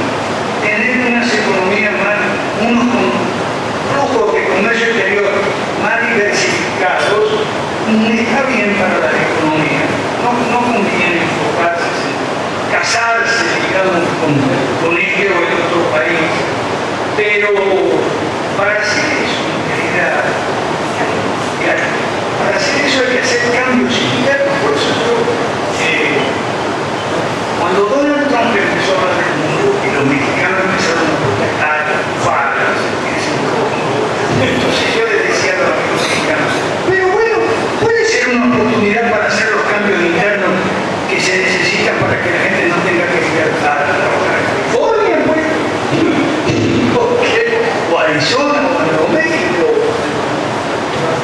tener unas economías más, unos con flujos de comercio exterior más diversificados, está bien para la economía. No conviene enfocarse, casarse, digamos, con este o el otro país. Pero para hacer eso, para hacer eso hay que hacer cambios internos. Por eso cuando Donald Trump empezó a hablar del mundo y los mexicanos empezaron a protestar, falas, entonces yo les decía a los amigos mexicanos, pero bueno, puede ser una oportunidad para hacer los cambios internos que se necesitan para que la gente no tenga que ir a trabajar en California, pues. O Arizona o Nuevo México.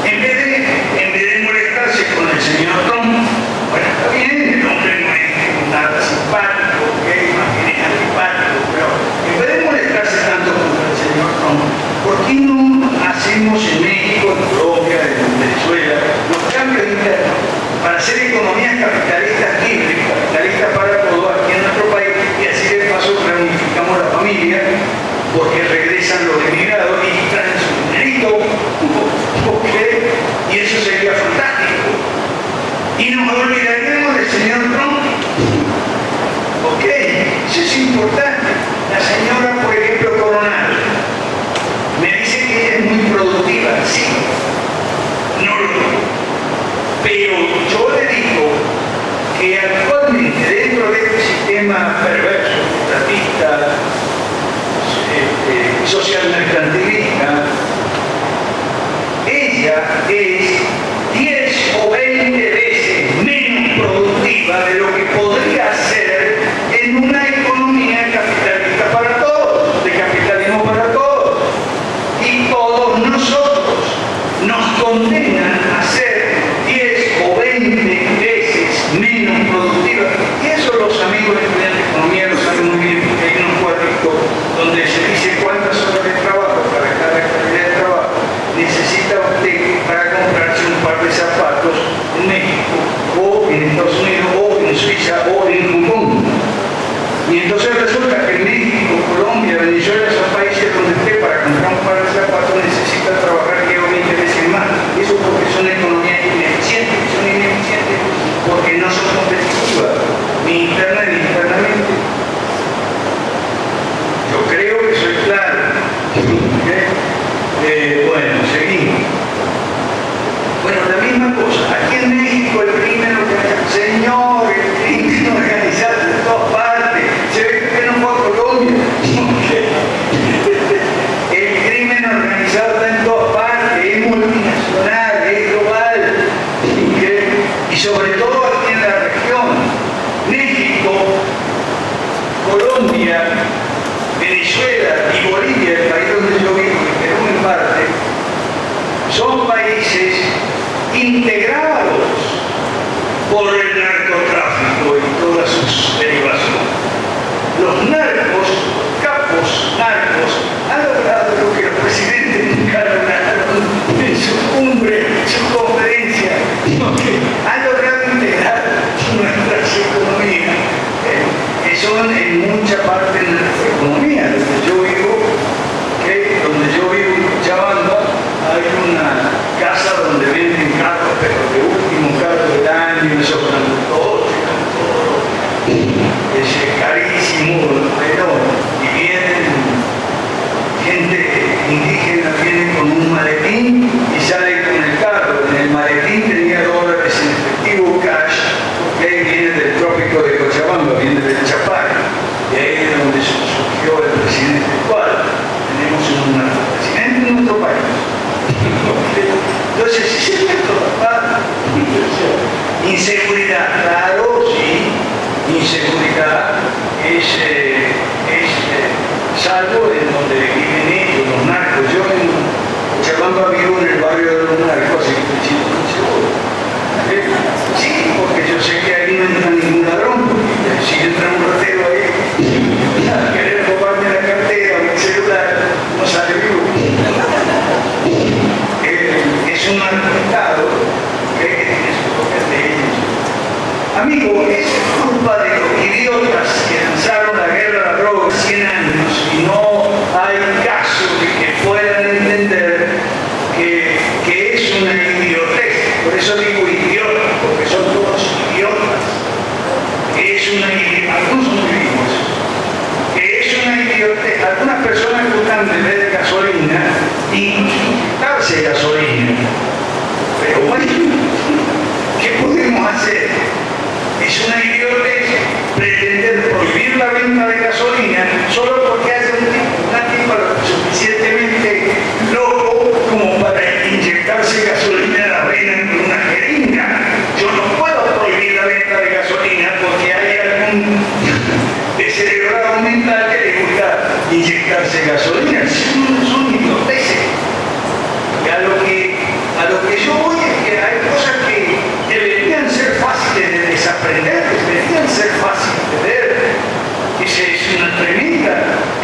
En vez de molestarse con el señor Trump, bueno, está bien, el hombre no es nada simpático, más bien es antipático, pero en vez de molestarse tanto contra el señor Trump, ¿por qué no hacemos en México, en Colombia, en Venezuela, los cambios internos para hacer economías capitalistas libres, capitalistas para todos aquí en nuestro país, y así de paso reunificamos la familia, porque regresan los emigrados y traen su dinerito, y eso sería fantástico. Y nos olvidaríamos del señor Trump. Ok, eso es importante. La señora, por ejemplo, Coronel, me dice que ella es muy productiva, sí, no lo dudo. Pero yo le digo que actualmente dentro de este sistema perverso, estatista, social mercantilista, ella es 10 o 20 veces menos productiva de lo que podría ser en una economía capitalista para todos, de capitalismo para todos. Y todos nosotros nos condenan a ser 10 o 20 veces menos productivas. Y eso los amigos estudiantes de economía lo saben muy bien, porque hay unos cuadritos donde se dice cuántas horas de trabajo para cada calidad de trabajo necesita usted para comprarse un par de zapatos en México o en Estados Unidos o en Suiza o en Hong Kong. Y entonces resulta que México, Colombia, Venezuela son países donde usted para comprar un par de zapatos necesita trabajar 10 o 20 veces más. Eso porque Inseguridad, claro, sí. Inseguridad es salvo en donde viven ellos, los narcos. Yo en Cochabamba vivo en el barrio de los narcos, así que me siento muy seguro. Sí, porque yo sé que ahí no entra ningún ladrón, porque si entra un ratero ahí, a querer robarme la cartera o mi celular, no sale vivo. Es un narcoestado que tiene sus propias leyes. Amigo, es culpa de los idiotas que lanzaron la guerra a la droga 100 años y no hay caso de que puedan entender que es una idiotez. Por eso digo idiotas, porque son todos idiotas. Que es una idiotez, algunos son vivos. Que es una idiotez. Algunas personas gustan de beber gasolina y quitarse gasolina. Pero bueno, ¿qué podemos hacer? Es una idiotez pretender prohibir la venta de gasolina solo porque hace una tipa lo suficientemente loco como para inyectarse gasolina en la vena con una jeringa. Yo no puedo prohibir la venta de gasolina porque hay algún descerebrado mental que le gusta inyectarse gasolina. Son idioteces. Y a lo que yo voy es que hay cosas que deberían ser fáciles de desaprender, deberían ser fáciles de ver. Esa es una tremenda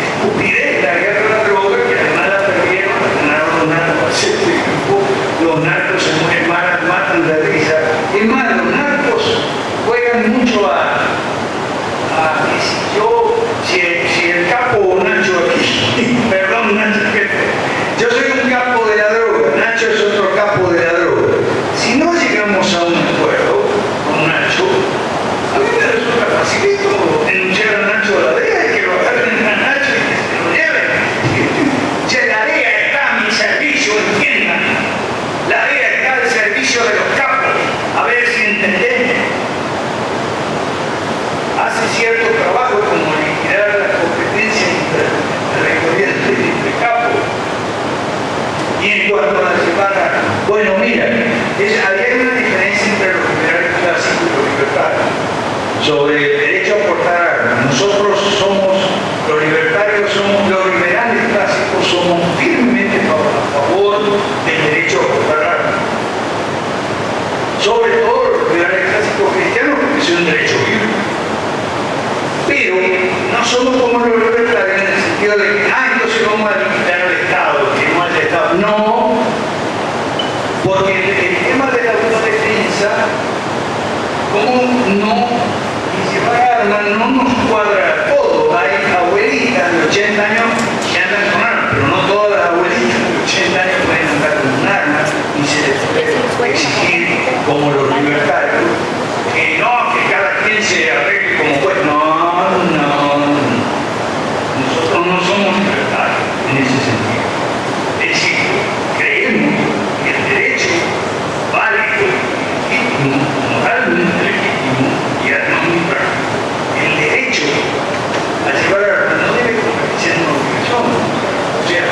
estupidez, la guerra de la droga, que además la perdieron, la ganaron los narcos hace tiempo. Los narcos se mueren, matan de risa. Es más, los narcos juegan mucho si el capo Nacho aquí, perdón Nacho, yo soy un capo de la droga, Nacho es otro capo de la droga. Si no llegamos a un acuerdo con Nacho, a mí me resulta facilito denunciar a Nacho a la DEA y que lo agarren a Nacho y que se lo lleven. Si la DEA está a mi servicio, entiendan. La DEA está al servicio de los capos. A ver si entendemos. Hace cierto trabajo como liquidar las competencias territoriales entre capos. Y en cuanto a la semana, bueno, mira, hay una diferencia entre los liberales clásicos y los libertarios sobre el derecho a portar armas. Nosotros los libertarios los liberales clásicos somos firmemente a favor del derecho a portar armas. Sobre todo los liberales clásicos cristianos, porque es un derecho bíblico. Pero no somos como los libertarios en el sentido de que, entonces vamos a limitar al Estado, que no al Estado. No, porque el tema de la autodefensa, como no, y llevar armas no nos cuadra todo. Hay abuelitas de 80 años que andan con armas, pero no todas las abuelitas de 80 años pueden andar con un arma y se les puede exigir como los libertarios que no, que cada quien se arregle como pues. Nosotros no somos libertarios en ese sentido. Es decir, creemos que el derecho válido, legítimo, moralmente legítimo y administrativo, el derecho a llevar armas no debe convertirse en una obligación. O sea,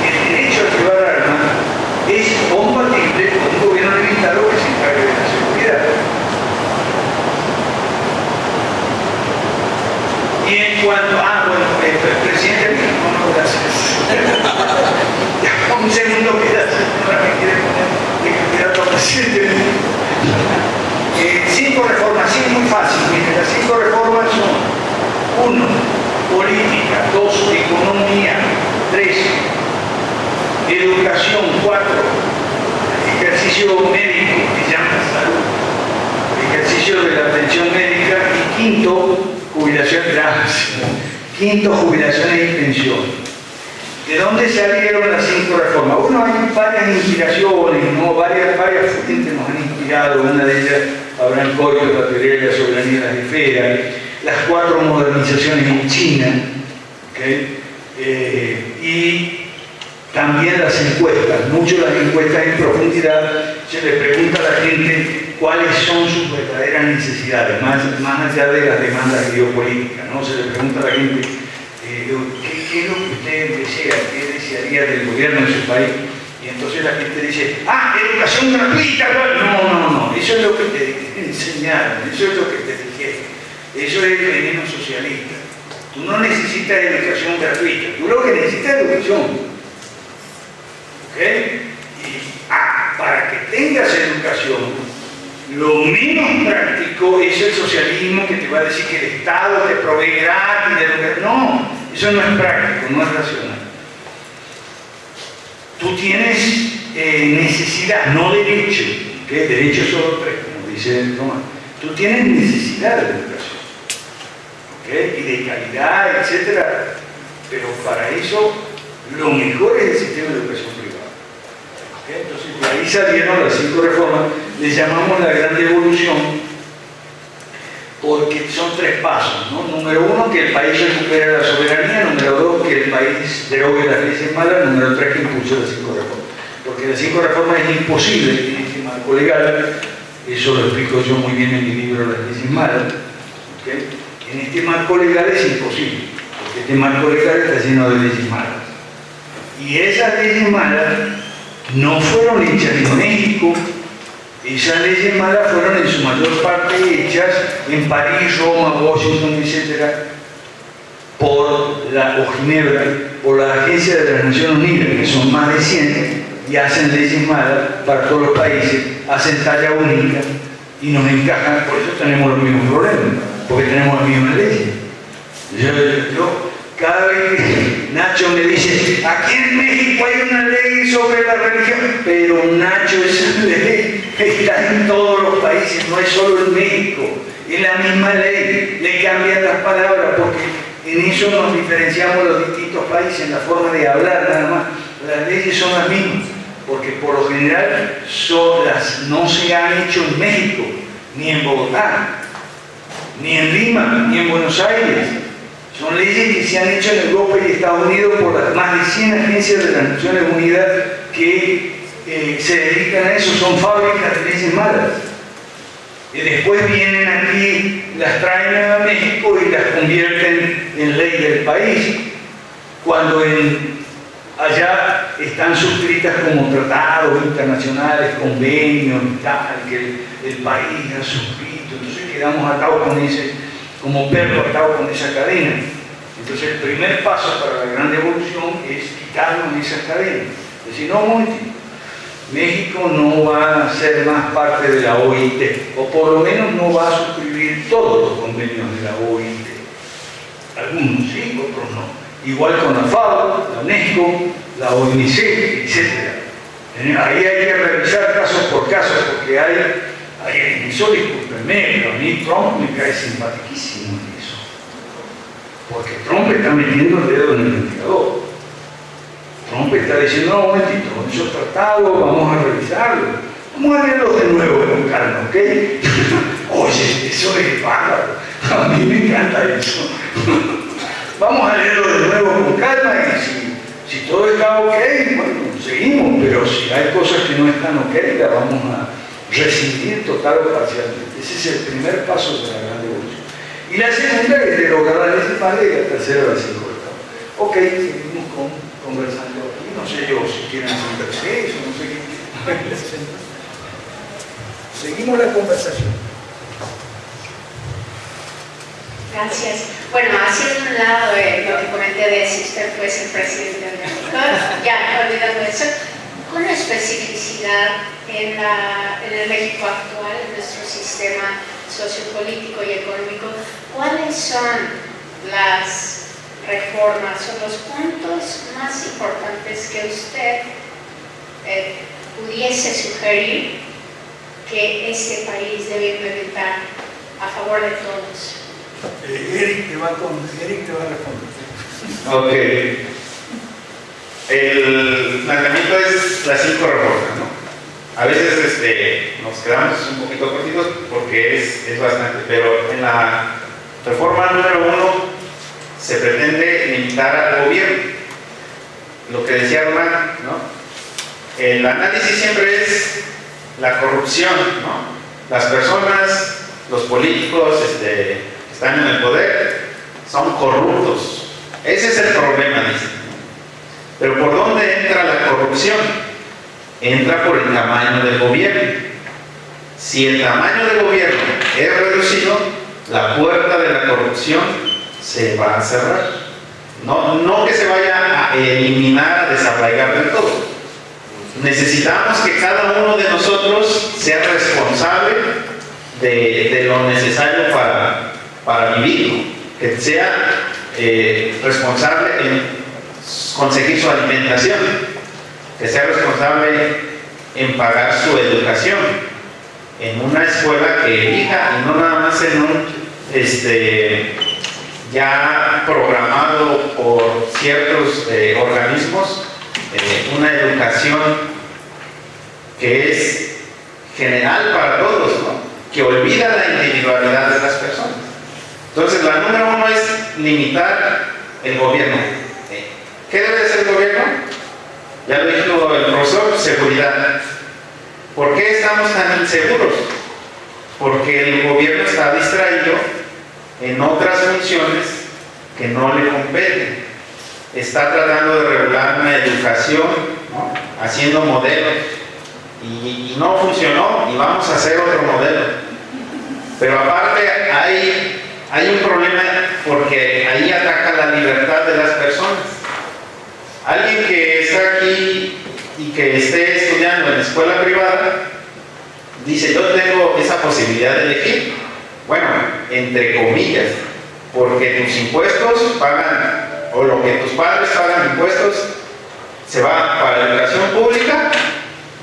el derecho a llevar armas es compatible con un gobierno militar que se encargue de la seguridad. Y en cuanto el presidente no, gracias. Un segundo queda, ahora me quiere poner de candidato a presidente. 5 reformas, sí, muy fácil. Miren, las 5 reformas son: 1, política; 2, economía; 3, educación; 4, ejercicio médico, que llama salud, ejercicio de la atención médica; y 5, jubilación, gracias. 5, jubilaciones y pensiones. ¿De dónde salieron las 5 reformas? Bueno, hay varias inspiraciones, ¿no? Varias fuentes nos han inspirado. Una de ellas, Abraham Coito, la teoría de la soberanía de las esferas; las 4 modernizaciones en China, ¿okay? Y también las encuestas. Mucho las encuestas en profundidad se le pregunta a la gente cuáles son sus verdaderas necesidades, más allá de las demandas geopolíticas, ¿no? Se le pregunta a la gente ¿qué es lo que usted desea, qué desearía del gobierno de su país? Y entonces la gente dice, educación gratuita. No, eso es lo que te enseñaron, eso es lo que te dijeron. Eso es el veneno socialista. Tú no necesitas educación gratuita, tú lo que necesitas es educación. ¿Ok? Y para que tengas educación, lo menos práctico es el socialismo que te va a decir que el Estado te provee gratis de educación. No, eso no es práctico, no es racional. Tú tienes necesidad, no derecho, que derecho solo tres, como dice Tomás. Tú tienes necesidad de educación, ¿okay? Y de calidad, etcétera. Pero para eso, lo mejor es el sistema de educación privada. ¿Okay? Entonces, de ahí salieron las 5 reformas, les llamamos la gran devolución, porque son 3 pasos, ¿no? Número 1, que el país recupere la soberanía. Número 2, que el país derogue las leyes malas. Número 3, que impulse las 5 reformas. Porque las 5 reformas es imposible en este marco legal. Eso lo explico yo muy bien en mi libro Las leyes malas. ¿Okay? En este marco legal es imposible, porque este marco legal está lleno de leyes malas. Y esas leyes malas no fueron hechas en México. Esas leyes malas fueron en su mayor parte hechas en París, Roma, Washington, etc. o Ginebra, por la Agencia de las Naciones Unidas, que son más de 100, y hacen leyes malas para todos los países, hacen talla única y nos encajan. Por eso tenemos los mismos problemas, porque tenemos las mismas leyes. Yo cada vez que Nacho me dice, aquí en México hay una ley sobre la religión, pero Nacho, esa ley está en todos los países, no es solo en México, es la misma ley, le cambian las palabras, porque en eso nos diferenciamos los distintos países, en la forma de hablar nada más. Las leyes son las mismas, porque por lo general no se han hecho en México, ni en Bogotá, ni en Lima, ni en Buenos Aires. Son leyes que se han hecho en Europa y Estados Unidos por las más de 100 agencias de las Naciones Unidas que se dedican a eso, son fábricas de leyes malas. Y después vienen aquí, las traen a México y las convierten en ley del país, cuando allá están suscritas como tratados internacionales, convenios y tal, que el país ha suscrito. Entonces quedamos atados con como perro atado con esa cadena. Entonces el primer paso para la gran devolución es quitarnos esas cadenas. Es decir, no, un momentito, México no va a ser más parte de la OIT, o por lo menos no va a suscribir todos los convenios de la OIT. Algunos sí, otros no. Igual con la FAO, la UNESCO, la OMC, etc. Ahí hay que revisar casos por casos, porque eso discúlpenme, pero a mí Trump me cae simpaticísimo en eso. Porque Trump está metiendo el dedo en el ventilador. Trump está diciendo, no, un momentito, esos tratados vamos a revisarlos. Vamos a leerlos de nuevo con calma, ¿ok? Oye, eso es bárbaro. A mí me encanta eso. Vamos a leerlo de nuevo con calma y si todo está ok, bueno, seguimos, pero si hay cosas que no están ok, las vamos a rescindir total o parcialmente. Ese es el primer paso de la gran devolución. Y la segunda es derogar la ley malas, y la tercera la 5 reformas. Ok, seguimos conversando aquí. No sé yo si quieren sentarse eso, no sé qué. Seguimos la conversación. Gracias. Bueno, haciendo un lado lo que comenté de si usted fuese el presidente de México, ya olvidando eso, con especificidad en el México actual, en nuestro sistema sociopolítico y económico, ¿cuáles son las reformas o los puntos más importantes que usted pudiese sugerir que este país debe implementar a favor de todos? Eric te va a responder. Ok. El planteamiento es las 5 reformas, ¿no? A veces nos quedamos un poquito cortitos porque es bastante, pero en la reforma número 1 se pretende limitar al gobierno. Lo que decía Román, ¿no? El análisis siempre es la corrupción, ¿no? Las personas, los políticos que están en el poder son corruptos. Ese es el problema, dice. Pero ¿por dónde entra la corrupción? entra por el tamaño del gobierno. Si el tamaño del gobierno es reducido, la puerta de la corrupción se va a cerrar. No que se vaya a eliminar, a desarraigar del todo. Necesitamos que cada uno de nosotros sea responsable de lo necesario para vivir, ¿no? Que sea responsable en conseguir su alimentación, que sea responsable en pagar su educación en una escuela que elija y no nada más en un ya programado por ciertos organismos, una educación que es general para todos, ¿no? Que olvida la individualidad de las personas. Entonces, la número uno es limitar el gobierno. ¿Qué debe ser el gobierno? Ya lo dijo el profesor, seguridad. ¿Por qué estamos tan inseguros? Porque el gobierno está distraído en otras funciones que no le competen. Está tratando de regular una educación, ¿no? Haciendo modelos, y no funcionó, y vamos a hacer otro modelo. Pero aparte hay un problema, porque ahí ataca la libertad de las personas. Alguien que está aquí y que esté estudiando en escuela privada dice: yo tengo esa posibilidad de elegir. Bueno, entre comillas, porque tus impuestos pagan, o lo que tus padres pagan impuestos, se va para la educación pública,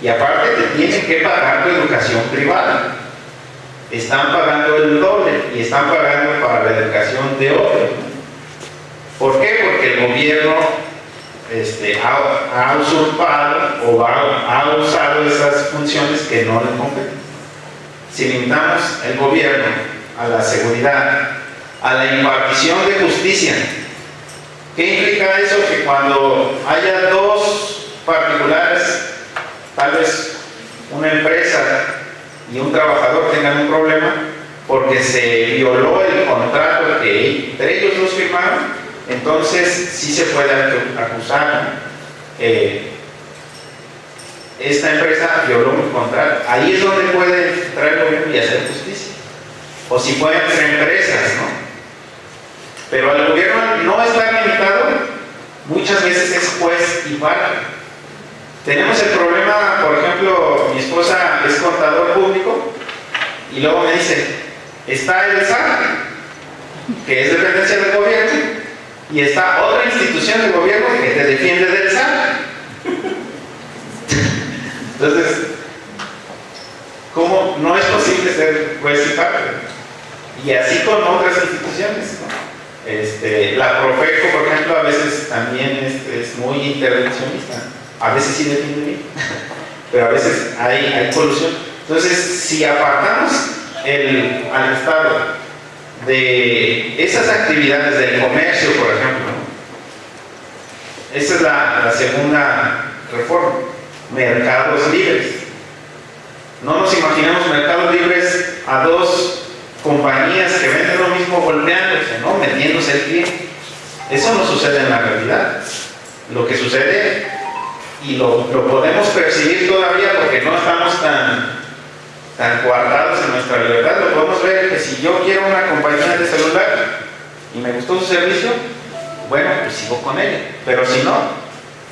y aparte te tienen que pagar tu educación privada. Están pagando el doble y están pagando para la educación de otros. ¿Por qué? Porque el gobierno ha usurpado o ha usado esas funciones que no le competen. Si limitamos el gobierno a la seguridad, a la impartición de justicia, ¿qué implica eso? Que cuando haya dos particulares, tal vez una empresa y un trabajador tengan un problema porque se violó el contrato que entre ellos dos firmaron, entonces sí se puede acusar, ¿no? Esta empresa violó un contrato. Ahí es donde puede entrar el gobierno y hacer justicia. O si pueden ser empresas, ¿no? Pero al gobierno no está limitado, muchas veces es juez y parte. Tenemos el problema, por ejemplo, mi esposa es contador público y luego me dice: está el SAT, que es dependencia del gobierno, y está otra institución del gobierno que te defiende del SAT. Entonces, ¿cómo no es posible ser juez y parte? Y así con otras instituciones, ¿no? La Profeco, por ejemplo, a veces también es muy intervencionista. A veces sí defiende bien, pero a veces hay colusión. Entonces, si apartamos al Estado de esas actividades del comercio, por ejemplo, ¿no? Esa es la segunda reforma: mercados libres. No nos imaginamos mercados libres a dos compañías que venden lo mismo golpeándose, ¿no? Metiéndose el pie. Eso no sucede en la realidad. Lo que sucede, y lo podemos percibir todavía porque no estamos tan coartados en nuestra libertad, lo podemos ver, que si yo quiero una compañía de celular y me gustó su servicio, bueno, pues sigo con ella, pero si no,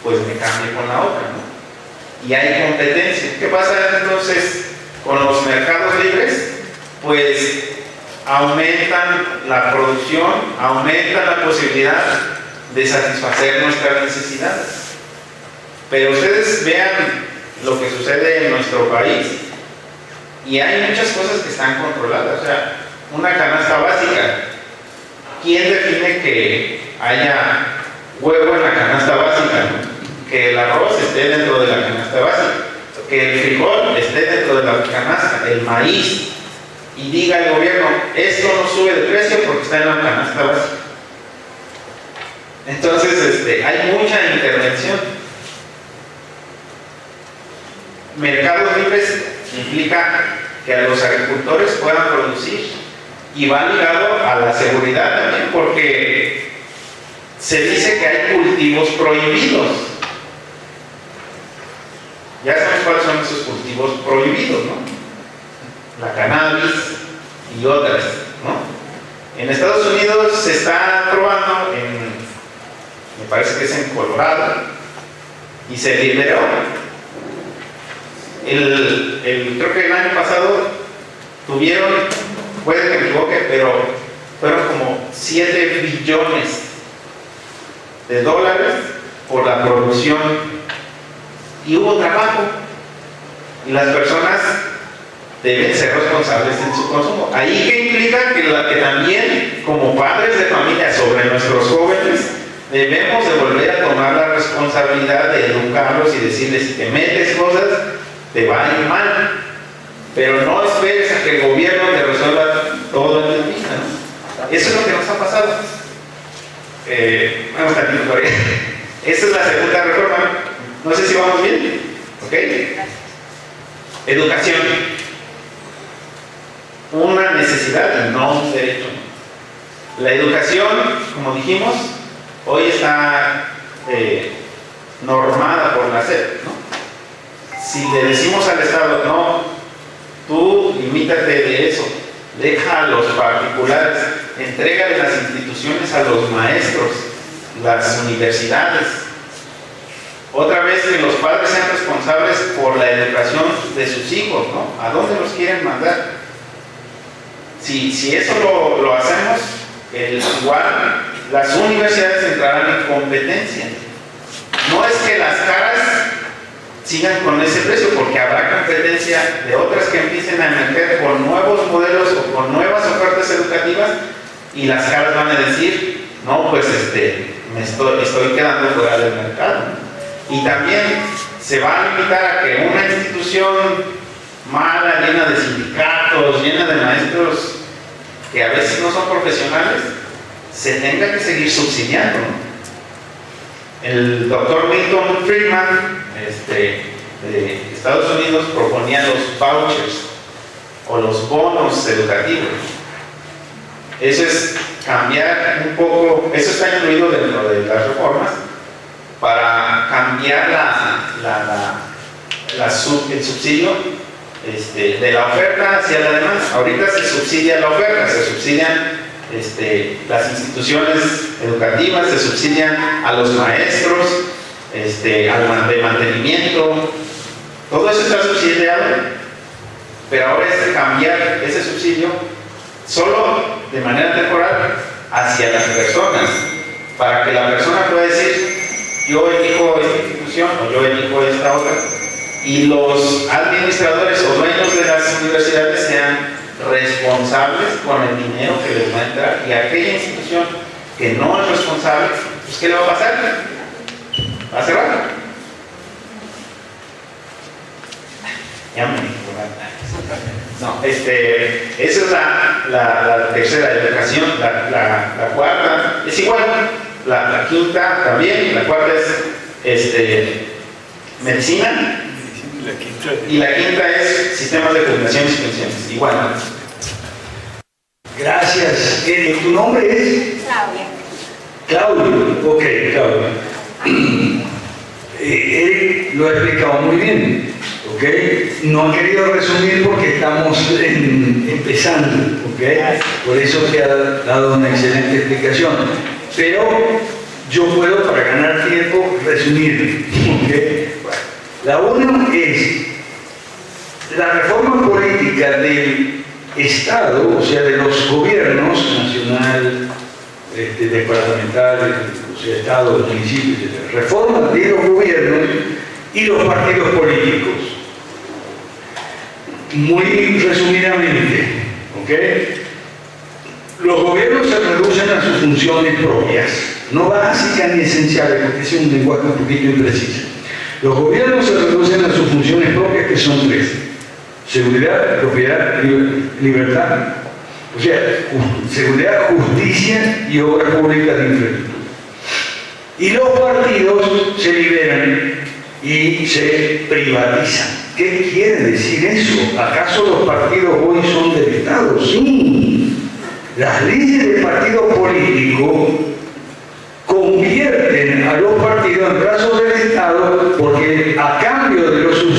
pues me cambio con la otra, ¿no? Y hay competencia. ¿Qué pasa entonces con los mercados libres? Pues aumentan la producción, aumentan la posibilidad de satisfacer nuestras necesidades. Pero ustedes vean lo que sucede en nuestro país, y hay muchas cosas que están controladas. O sea, una canasta básica, ¿quién define que haya huevo en la canasta básica? Que el arroz esté dentro de la canasta básica, que el frijol esté dentro de la canasta, el maíz, y diga el gobierno: esto no sube de precio porque está en la canasta básica. Entonces, hay mucha intervención. Mercados libres implica que a los agricultores puedan producir, y va ligado a la seguridad también, porque se dice que hay cultivos prohibidos. ya sabemos cuáles son esos cultivos prohibidos, ¿no? La cannabis y otras, ¿no? En Estados Unidos se está probando, me parece que es en Colorado, y se liberó. Creo que el año pasado tuvieron, puede que me equivoque, pero fueron como 7 billones de dólares por la producción, y hubo trabajo, y las personas deben ser responsables en su consumo. Ahí que implica que también como padres de familia sobre nuestros jóvenes debemos de volver a tomar la responsabilidad de educarlos y decirles: si te metes cosas te va a ir mal, pero no esperes a que el gobierno te resuelva todo en tu vida, ¿no? Eso es lo que nos ha pasado. Vamos tantito por ahí. Esta es la segunda reforma. No sé si vamos bien. ¿Ok? Educación. Una necesidad y no un derecho. La educación, como dijimos, hoy está normada por la SEP, ¿no? Si le decimos al Estado: no, tú limítate de eso, deja a los particulares, entrégale las instituciones a los maestros, las universidades. Otra vez, que los padres sean responsables por la educación de sus hijos, ¿no? ¿A dónde los quieren mandar? Si eso lo hacemos, igual las universidades entrarán en competencia. No es que las caras sigan con ese precio, porque habrá competencia de otras que empiecen a emerger con nuevos modelos o con nuevas ofertas educativas, y las caras van a decir: no, pues me estoy quedando fuera del mercado. Y también se va a limitar a que una institución mala, llena de sindicatos, llena de maestros que a veces no son profesionales, se tenga que seguir subsidiando, ¿no? El doctor Milton Friedman de Estados Unidos proponía los vouchers o los bonos educativos. Eso es cambiar un poco, eso está incluido dentro de las reformas, para cambiar el subsidio de la oferta hacia la demanda. Ahorita se subsidia la oferta, se subsidian las instituciones educativas, se subsidian a los maestros, al de mantenimiento, todo eso está subsidiado, pero ahora es cambiar ese subsidio solo de manera temporal hacia las personas, para que la persona pueda decir: yo elijo esta institución o yo elijo esta otra, y los administradores o dueños de las universidades sean responsables con el dinero que les va a entrar, y aquella institución que no es responsable, pues ¿qué le va a pasar? Va a cerrar. Ya me dijo. No, esa es la tercera educación. La cuarta es igual, la quinta también, la cuarta es medicina, y la quinta es sistemas de jubilaciones y pensiones, igual. Gracias. ¿Tu nombre es? Claudia. Claudio. Ok, Claudio. Él lo ha explicado muy bien, ¿ok? No ha querido resumir porque estamos empezando, ¿ok? Por eso te ha dado una excelente explicación. Pero yo puedo, para ganar tiempo, resumir, ¿ok? Bueno, la una es la reforma política del Estado, o sea, de los gobiernos nacional, departamental, o sea, Estado, municipio, etc. Reforma de los gobiernos y los partidos políticos. Muy resumidamente, ¿ok? Los gobiernos se reducen a sus funciones propias, no básicas ni esenciales, porque es un lenguaje un poquito impreciso. Los gobiernos se reducen a sus funciones propias, que son tres: seguridad, propiedad, libertad. O sea, seguridad, justicia y obras públicas de infraestructura. Y los partidos se liberan y se privatizan. ¿Qué quiere decir eso? ¿Acaso los partidos hoy son del Estado? Sí. Las leyes del partido político convierten a los partidos en brazos del Estado, porque a cambio de los subsidios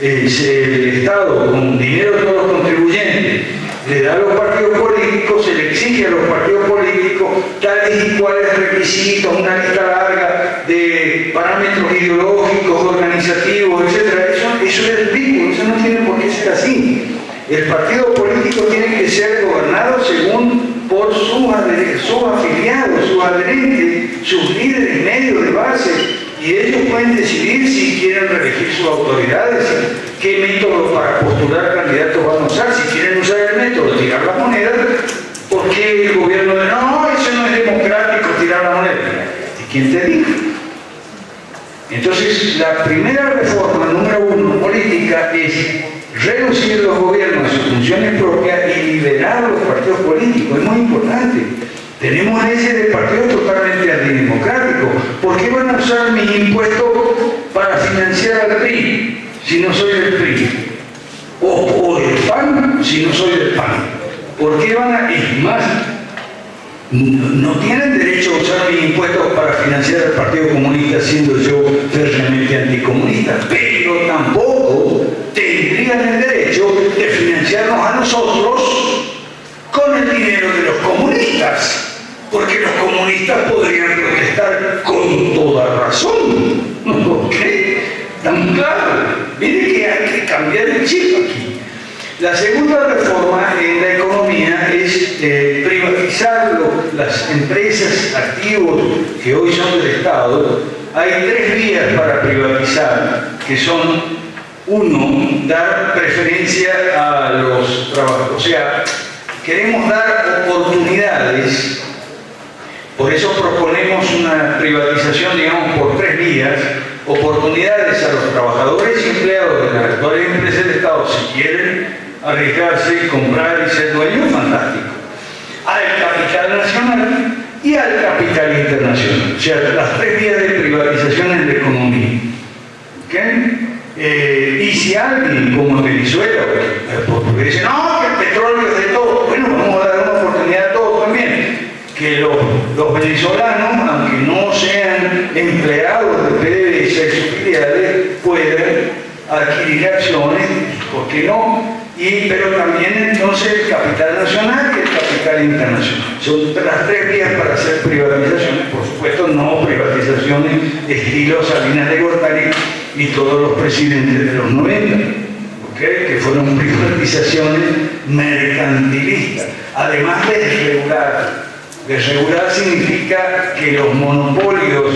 el Estado, con dinero de todos los contribuyentes, le da a los partidos políticos, se le exige a los partidos políticos tales y cuales requisitos, una lista larga de parámetros ideológicos, organizativos, etc. Eso es ridículo, eso no tiene por qué ser así. El partido político tiene que ser gobernado según por sus afiliados, sus adherentes, sus líderes medios de base, y ellos pueden decidir si quieren reelegir sus autoridades, qué método para postular candidatos van a usar, si quieren usar el método de tirar la moneda, porque el gobierno dice, no, eso no es democrático, tirar la moneda. ¿Y quién te dijo? Entonces, la primera reforma, número 1, política, es reducir los gobiernos a sus funciones propias y liberar a los partidos políticos. Es muy importante. Tenemos leyes de partidos totalmente antidemocráticos. ¿Por qué van a usar mis impuestos para financiar al PRI si no soy del PRI? O del PAN si no soy del PAN. ¿Por qué van a...? Es más, no tienen derecho a usar mis impuestos para financiar al Partido Comunista, siendo yo férreamente anticomunista, pero tampoco tendrían el derecho de financiarnos a nosotros con el dinero de los comunistas, porque los comunistas podrían protestar con toda razón. ¿Por qué? Tan claro. Mire que hay que cambiar el chip aquí. La segunda reforma en la economía es privatizar las empresas, activos que hoy son del Estado. Hay 3 vías para privatizar, que son: 1, dar preferencia a los trabajadores. O sea, queremos dar oportunidades, por eso proponemos una privatización, digamos, por 3 vías. Oportunidades a los trabajadores y empleados de las actuales empresas del Estado, si quieren arriesgarse, comprar y ser dueños, fantástico. Al capital nacional y al capital internacional. O sea, las 3 vías de privatización en la economía. ¿Okay? Y si alguien, como en Venezuela, porque dicen, no, que el petróleo es de todo, bueno, vamos a dar una oportunidad a todos también. Que los venezolanos, aunque no sean empleados de PDVSA y sus filiales, puedan adquirir acciones, ¿por qué no? Pero también entonces el capital nacional y el capital internacional. Son las 3 vías para hacer privatizaciones, por supuesto no privatizaciones estilo Salinas de Gortari y todos los presidentes de los 90, ¿okay? Que fueron privatizaciones mercantilistas, además de desregular. Desregular significa que los monopolios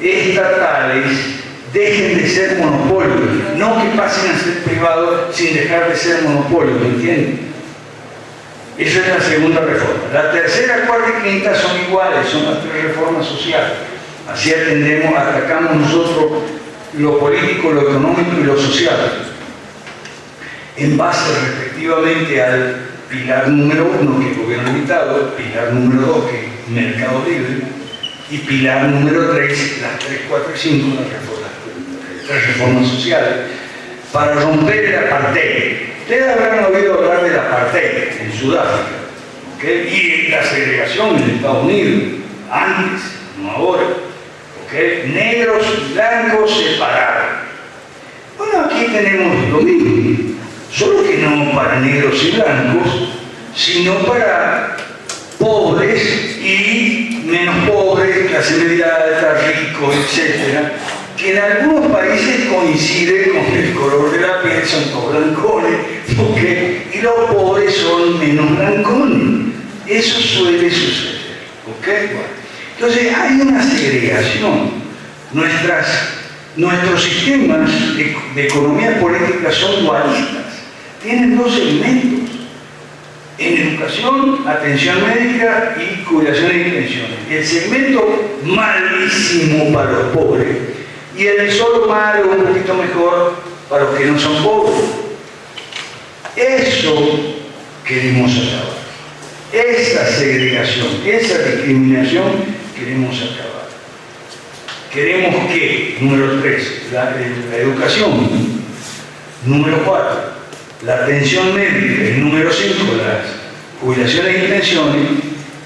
estatales dejen de ser monopolios, no que pasen a ser privados sin dejar de ser monopolios, ¿me entienden? Esa es la segunda reforma. La tercera, cuarta y quinta son iguales, son las 3 reformas sociales. Así atacamos nosotros lo político, lo económico y lo social, en base respectivamente al pilar número 1, que es gobierno limitado, pilar número 2, que es mercado libre, y pilar número 3, las 3, 4 y 5, las reformas sociales, para romper el apartheid. Ustedes habrán oído hablar del apartheid en Sudáfrica, ¿okay? Y la segregación en Estados Unidos, antes, no ahora, ¿okay? Negros y blancos separados. Bueno, aquí tenemos lo mismo, solo que no para negros y blancos, sino para pobres y menos pobres, clase media alta, ricos, etc., que en algunos países coincide con el color de la piel, son todos blancones, y los pobres son menos blancones. Eso suele suceder. ¿Okay? Entonces hay una segregación. Nuestros sistemas de economía política son dualistas. Tienen 2 segmentos: en educación, atención médica y jubilación y pensiones. El segmento malísimo para los pobres y el solo malo, un poquito mejor, para los que no son pobres. Eso queremos acabar. Esa segregación, esa discriminación queremos acabar. Queremos que, número 3, la educación, número 4, la atención médica, y número 5, las jubilaciones y pensiones,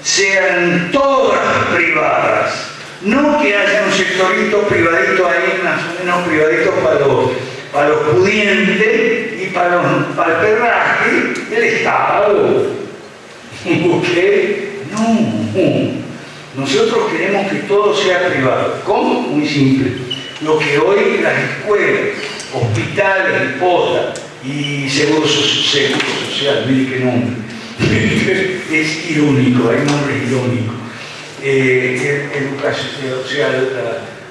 sean todas privadas. No que haya un sectorito privadito ahí, más o menos privadito para los pudientes y para el perraje, el Estado. ¿Ok? No. Nosotros queremos que todo sea privado. ¿Cómo? Muy simple. Lo que hoy las escuelas, hospitales, postas y seguro social, mire qué nombre, es irónico, hay nombres irónicos. Educación, o sea,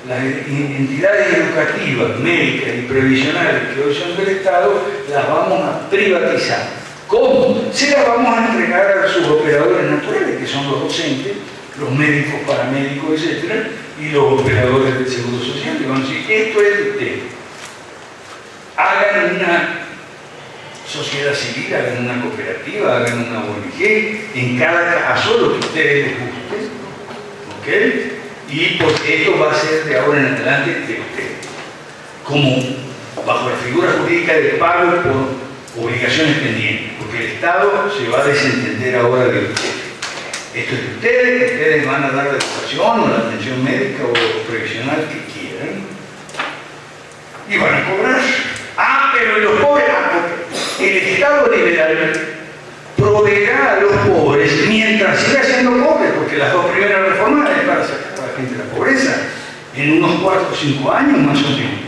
las entidades educativas, médicas y previsionales que hoy son del Estado, las vamos a privatizar. ¿Cómo? Se las vamos a entregar a sus operadores naturales, que son los docentes, los médicos, paramédicos, etc., y los operadores del Seguro Social. Y van a decir, esto es de ustedes. Hagan una sociedad civil, hagan una cooperativa, hagan una ONG, en cada caso lo que a ustedes les guste. ¿Ok? Y porque esto va a ser de ahora en adelante de ustedes. Como bajo la figura jurídica de pago por obligaciones pendientes. Porque el Estado se va a desentender ahora de ustedes. Esto es de ustedes van a dar la educación o la atención médica o previsional que quieran. Y van a cobrar. Pero los pobres, el Estado liberal proveerá a los pobres mientras siga siendo pobre, porque las dos primeras reformas es para sacar a la gente de la pobreza, en unos 4 o 5 años más o menos.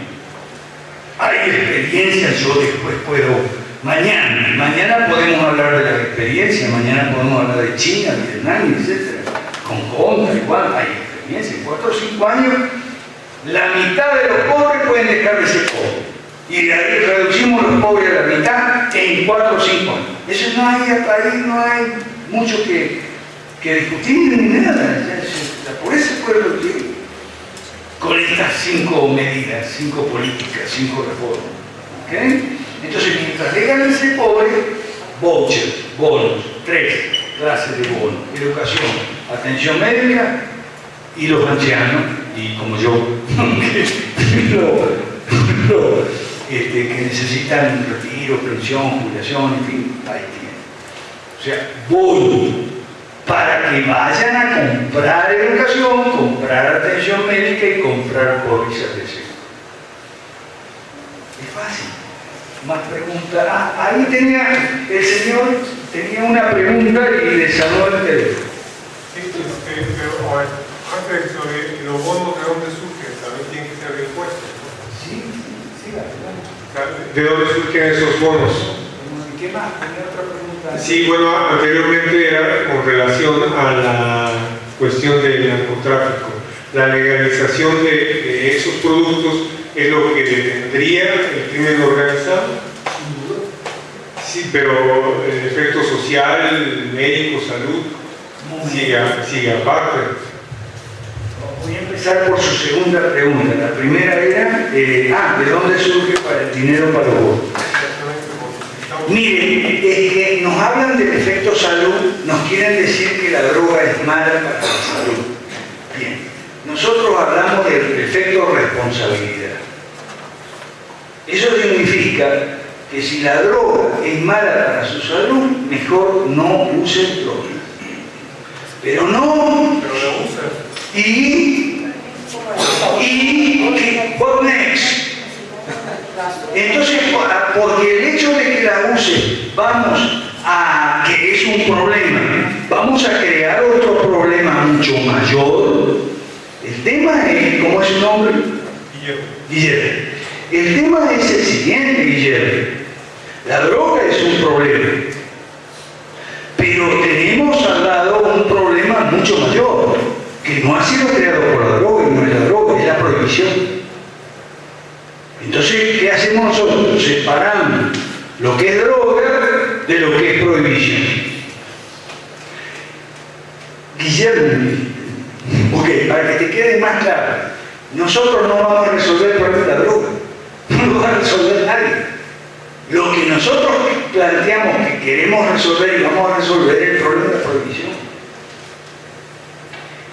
Hay experiencias, yo después puedo, mañana podemos hablar de las experiencias, mañana podemos hablar de China, Vietnam, etc. Hong Kong, Taiwán, hay experiencias, en 4 o 5 años, la mitad de los pobres pueden dejar de ser pobres. Y de ahí reducimos los pobres a la mitad en 4 o 5 años. Eso no hay, hasta ahí no hay mucho que discutir ni nada. La pobreza puede reducir con estas 5 medidas, 5 políticas, 5 reformas. ¿Okay? Entonces, mientras dejan de ser pobres, vouchers, bonos, 3 clases de bonos: educación, atención médica y los ancianos, y como yo, que necesitan retiro, pensión, jubilación, en fin, ahí tienen. O sea, bonos para que vayan a comprar educación, comprar atención médica y comprar pólizas de seguro. Es fácil. Más preguntas. Ahí el señor tenía una pregunta y le salió el teléfono. Sí, pero antes sobre los bonos, ¿de dónde surgen? También tienen que ser de impuestos. Sí, ¿de dónde surgen esos bonos? ¿Qué más? ¿Tenía otra pregunta? Sí, bueno, anteriormente era con relación a la cuestión del narcotráfico. La legalización de esos productos es lo que detendría el crimen organizado. Sí, pero el efecto social, médico, salud, sigue aparte. Voy a empezar por su segunda pregunta. La primera era, ¿de dónde surge el dinero para los bonos? Miren, es que nos hablan del efecto salud, nos quieren decir que la droga es mala para la salud. Bien, nosotros hablamos del efecto responsabilidad. Eso significa que si la droga es mala para su salud, mejor no usen droga. Pero no. Pero la usan. Y what next? Entonces, porque el hecho de que la use, que es un problema, vamos a crear otro problema mucho mayor. El tema es, ¿cómo es su nombre? Guillermo. El tema es el siguiente, Guillermo. La droga es un problema, pero tenemos al lado un problema mucho mayor, que no ha sido creado por la droga, y no es la droga, es la prohibición. Entonces, ¿qué hacemos nosotros? Separamos lo que es droga de lo que es prohibición. Guillermo, para que te quede más claro, nosotros no vamos a resolver el problema de la droga, no lo va a resolver nadie. Lo que nosotros planteamos que queremos resolver y vamos a resolver es el problema de la prohibición.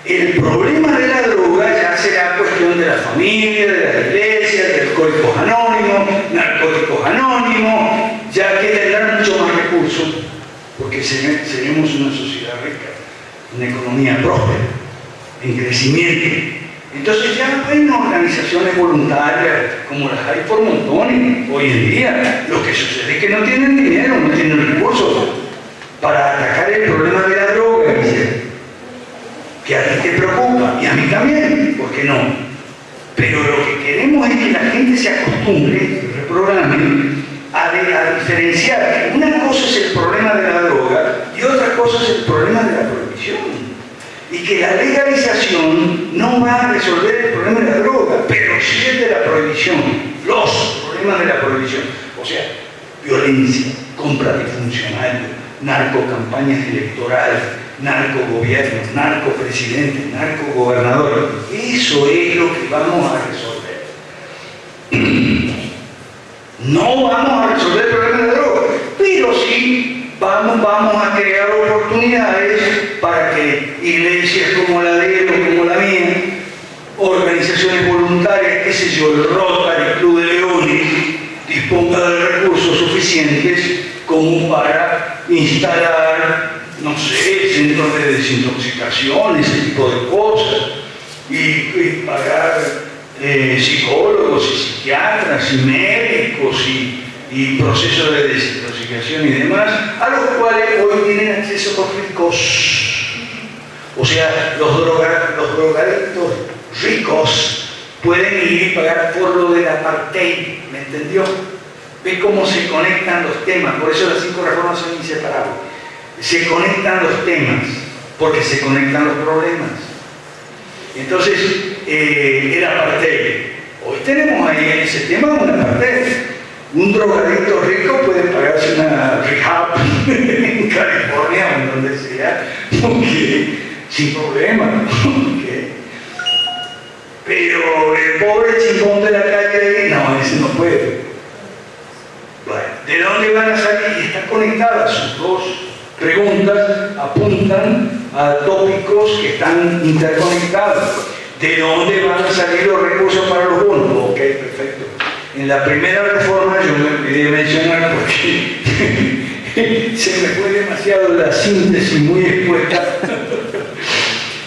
El problema de la droga ya será cuestión de la familia, de las iglesias, de alcohólicos anónimos, narcóticos anónimos, ya que tendrán mucho más recursos, porque seremos una sociedad rica, una economía próspera, en crecimiento. Entonces ya no hay organizaciones voluntarias como las hay por montones hoy en día. Lo que sucede es que no tienen dinero, no tienen recursos para atacar el problema de la droga, que a ti te preocupa y a mí también, ¿por qué no? Pero lo que queremos es que la gente se acostumbre, se reprograme, a diferenciar que una cosa es el problema de la droga y otra cosa es el problema de la prohibición. Y que la legalización no va a resolver el problema de la droga, pero sí el de la prohibición, los problemas de la prohibición. O sea, violencia, compra de funcionarios, narcocampañas electorales, narcogobiernos, narcopresidentes, narcogobernadores. Eso es lo que vamos a resolver. No vamos a resolver el problema de la droga, pero sí vamos a crear oportunidades para que iglesias como la de él o como la mía, organizaciones voluntarias, qué sé yo, el Rotary, el Club de Leones, disponga de recursos suficientes como para instalar, no sé, centros de desintoxicación, ese tipo de cosas, y pagar psicólogos y psiquiatras y médicos y procesos de desintoxicación y demás, a los cuales hoy tienen acceso los ricos. O sea, los drogadictos ricos pueden ir y pagar por lo del apartheid, ¿me entendió? Ve cómo se conectan los temas, por eso las 5 reformas son inseparables. Se conectan los temas, porque se conectan los problemas. Entonces, el apartheid. Hoy tenemos ahí en ese tema un apartheid. Un drogadicto rico puede pagarse una rehab en California o en donde sea, porque, sin problema. Pero el pobre chingón de la calle, no, ese no puede. Bueno, ¿de dónde van a salir? Y están conectadas sus dos preguntas, apuntan a tópicos que están interconectados. ¿De dónde van a salir los recursos para los bonos? Ok, perfecto. En la primera reforma yo me olvidé de mencionar porque se me fue demasiado la síntesis muy expuesta.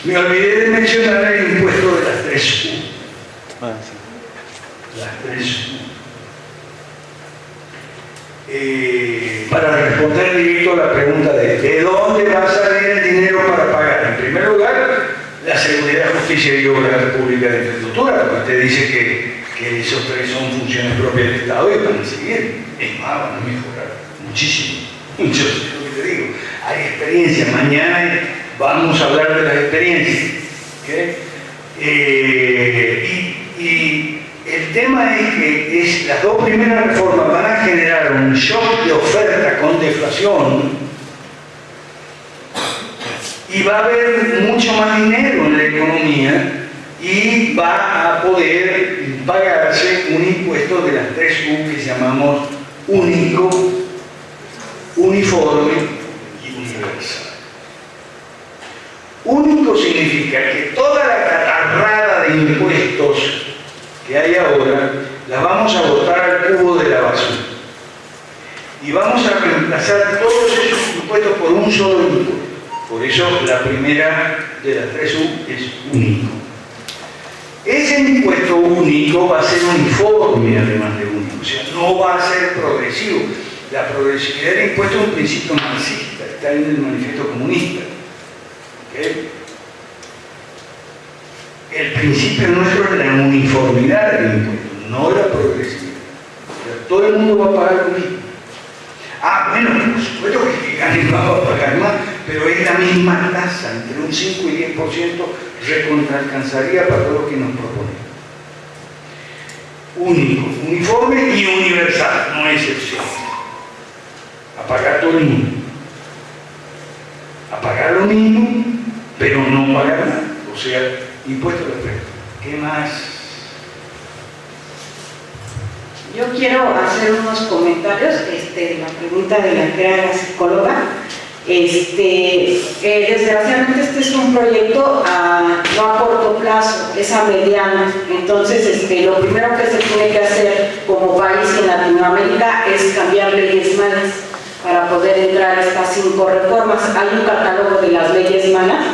Me olvidé de mencionar el impuesto de las 3 U. Las 3 U. Para responder directo a la pregunta de dónde va a salir el dinero para pagar. En primer lugar, la seguridad, justicia y obra pública de infraestructura. Usted dice que esos 3 son funciones propias del Estado y van a seguir. Es más, van a mejorar muchísimo. Yo sé lo que te digo. Hay experiencia. Mañana vamos a hablar de las experiencias. ¿Okay? Y el tema es que las 2 primeras reformas van a generar un shock de oferta con deflación y va a haber mucho más dinero en la economía y va a poder pagarse un impuesto de las 3 U que llamamos único, uniforme y universal. Único significa que toda la catarrada de impuestos que hay ahora la vamos a botar al cubo de la basura y vamos a reemplazar todos esos impuestos por un solo impuesto. Por eso la primera de las 3 U es único. Ese impuesto único va a ser uniforme además de único, o sea, no va a ser progresivo. La progresividad del impuesto es un principio marxista, está en el manifiesto comunista. ¿Okay? El principio nuestro es la uniformidad del impuesto, no la progresividad. O sea, todo el mundo va a pagar lo mismo. Bueno, por supuesto que gane va a pagar más, pero es la misma tasa, entre un 5 y 10% recontraalcanzaría para todo lo que nos propone. Único, uniforme y universal, no excepción. A pagar todo el mundo. A pagar lo mismo, pero no pagar nada. O sea, impuesto perfecto. ¿Qué más? Yo quiero hacer unos comentarios de la pregunta de la que era la psicóloga. Desgraciadamente este es un proyecto no a corto plazo, es a mediano. Entonces, lo primero que se tiene que hacer como país en Latinoamérica es cambiar leyes malas para poder entrar a estas 5 reformas. Hay un catálogo de las leyes malas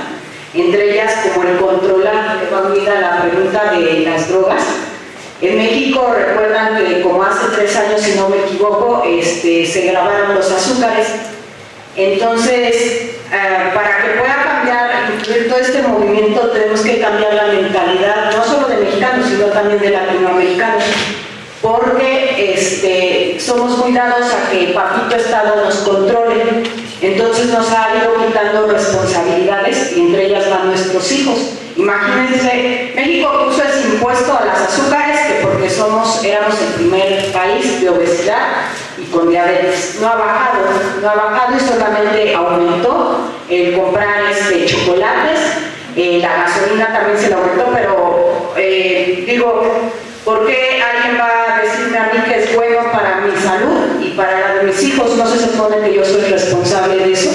entre ellas como el controlar, que va unida a la pregunta de las drogas. En México recuerdan que como hace 3 años, si no me equivoco, se grabaron los azúcares. Entonces, para que pueda cambiar, incluir todo este movimiento, tenemos que cambiar la mentalidad, no solo de mexicanos, sino también de latinoamericanos, porque somos muy dados a que el papito Estado nos controle. Entonces nos ha ido quitando responsabilidades y entre ellas van nuestros hijos. Imagínense, México puso ese impuesto a las azúcares que porque éramos el primer país de obesidad y con diabetes. No ha bajado y solamente aumentó el comprar chocolates, la gasolina también se la aumentó, pero digo, ¿por qué alguien va a decirme a mí que es bueno para mi salud y para la de mis hijos? No se supone que yo soy responsable de eso.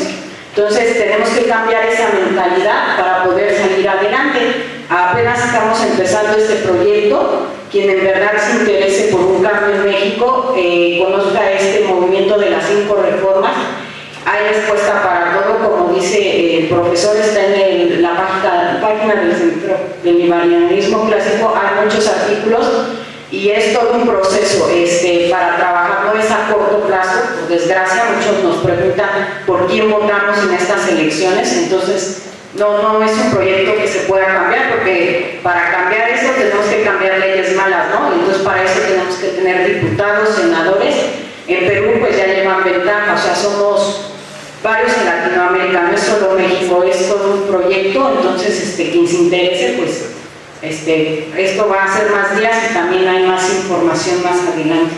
Entonces tenemos que cambiar esa mentalidad para poder salir adelante. Apenas estamos empezando este proyecto. Quien en verdad se interese por un cambio en México, conozca este movimiento de las 5 reformas. Hay respuesta para todo, como dice el profesor, está en la página del Centro del Liberalismo Clásico, hay muchos artículos y es todo un proceso para trabajar, no es a corto plazo. Por desgracia, muchos nos preguntan por quién votamos en estas elecciones, entonces no es un proyecto que se pueda cambiar, porque para cambiar esto tenemos que cambiar leyes malas, ¿no? Entonces para eso tenemos que tener diputados, senadores. En Perú pues ya llevan ventaja, o sea, somos varios en Latinoamérica, no es solo México, es todo un proyecto. Entonces quien se interese, pues esto va a ser más días y también hay más información más adelante.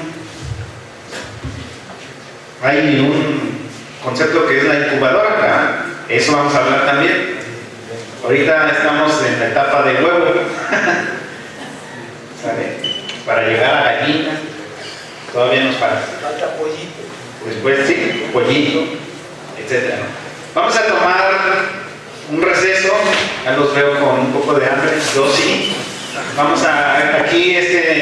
Hay un concepto que es la incubadora, ¿verdad? Eso vamos a hablar también. Ahorita estamos en la etapa de huevo, ¿sabe? Para llegar a gallina, todavía nos falta. Falta pollito. Después sí, pollito, etc. Vamos a tomar un receso, ya los veo con un poco de hambre, yo sí. Aquí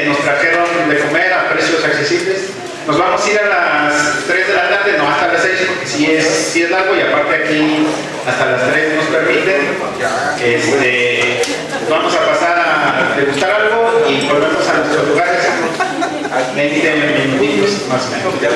nos trajeron de comer a precios accesibles. Nos vamos a ir a las 3 de la tarde, no hasta las 6, porque sí es largo y aparte aquí hasta las 3 nos permiten. Vamos a pasar a degustar algo y volvemos a nuestros lugares. 20 minutitos más o menos. Ya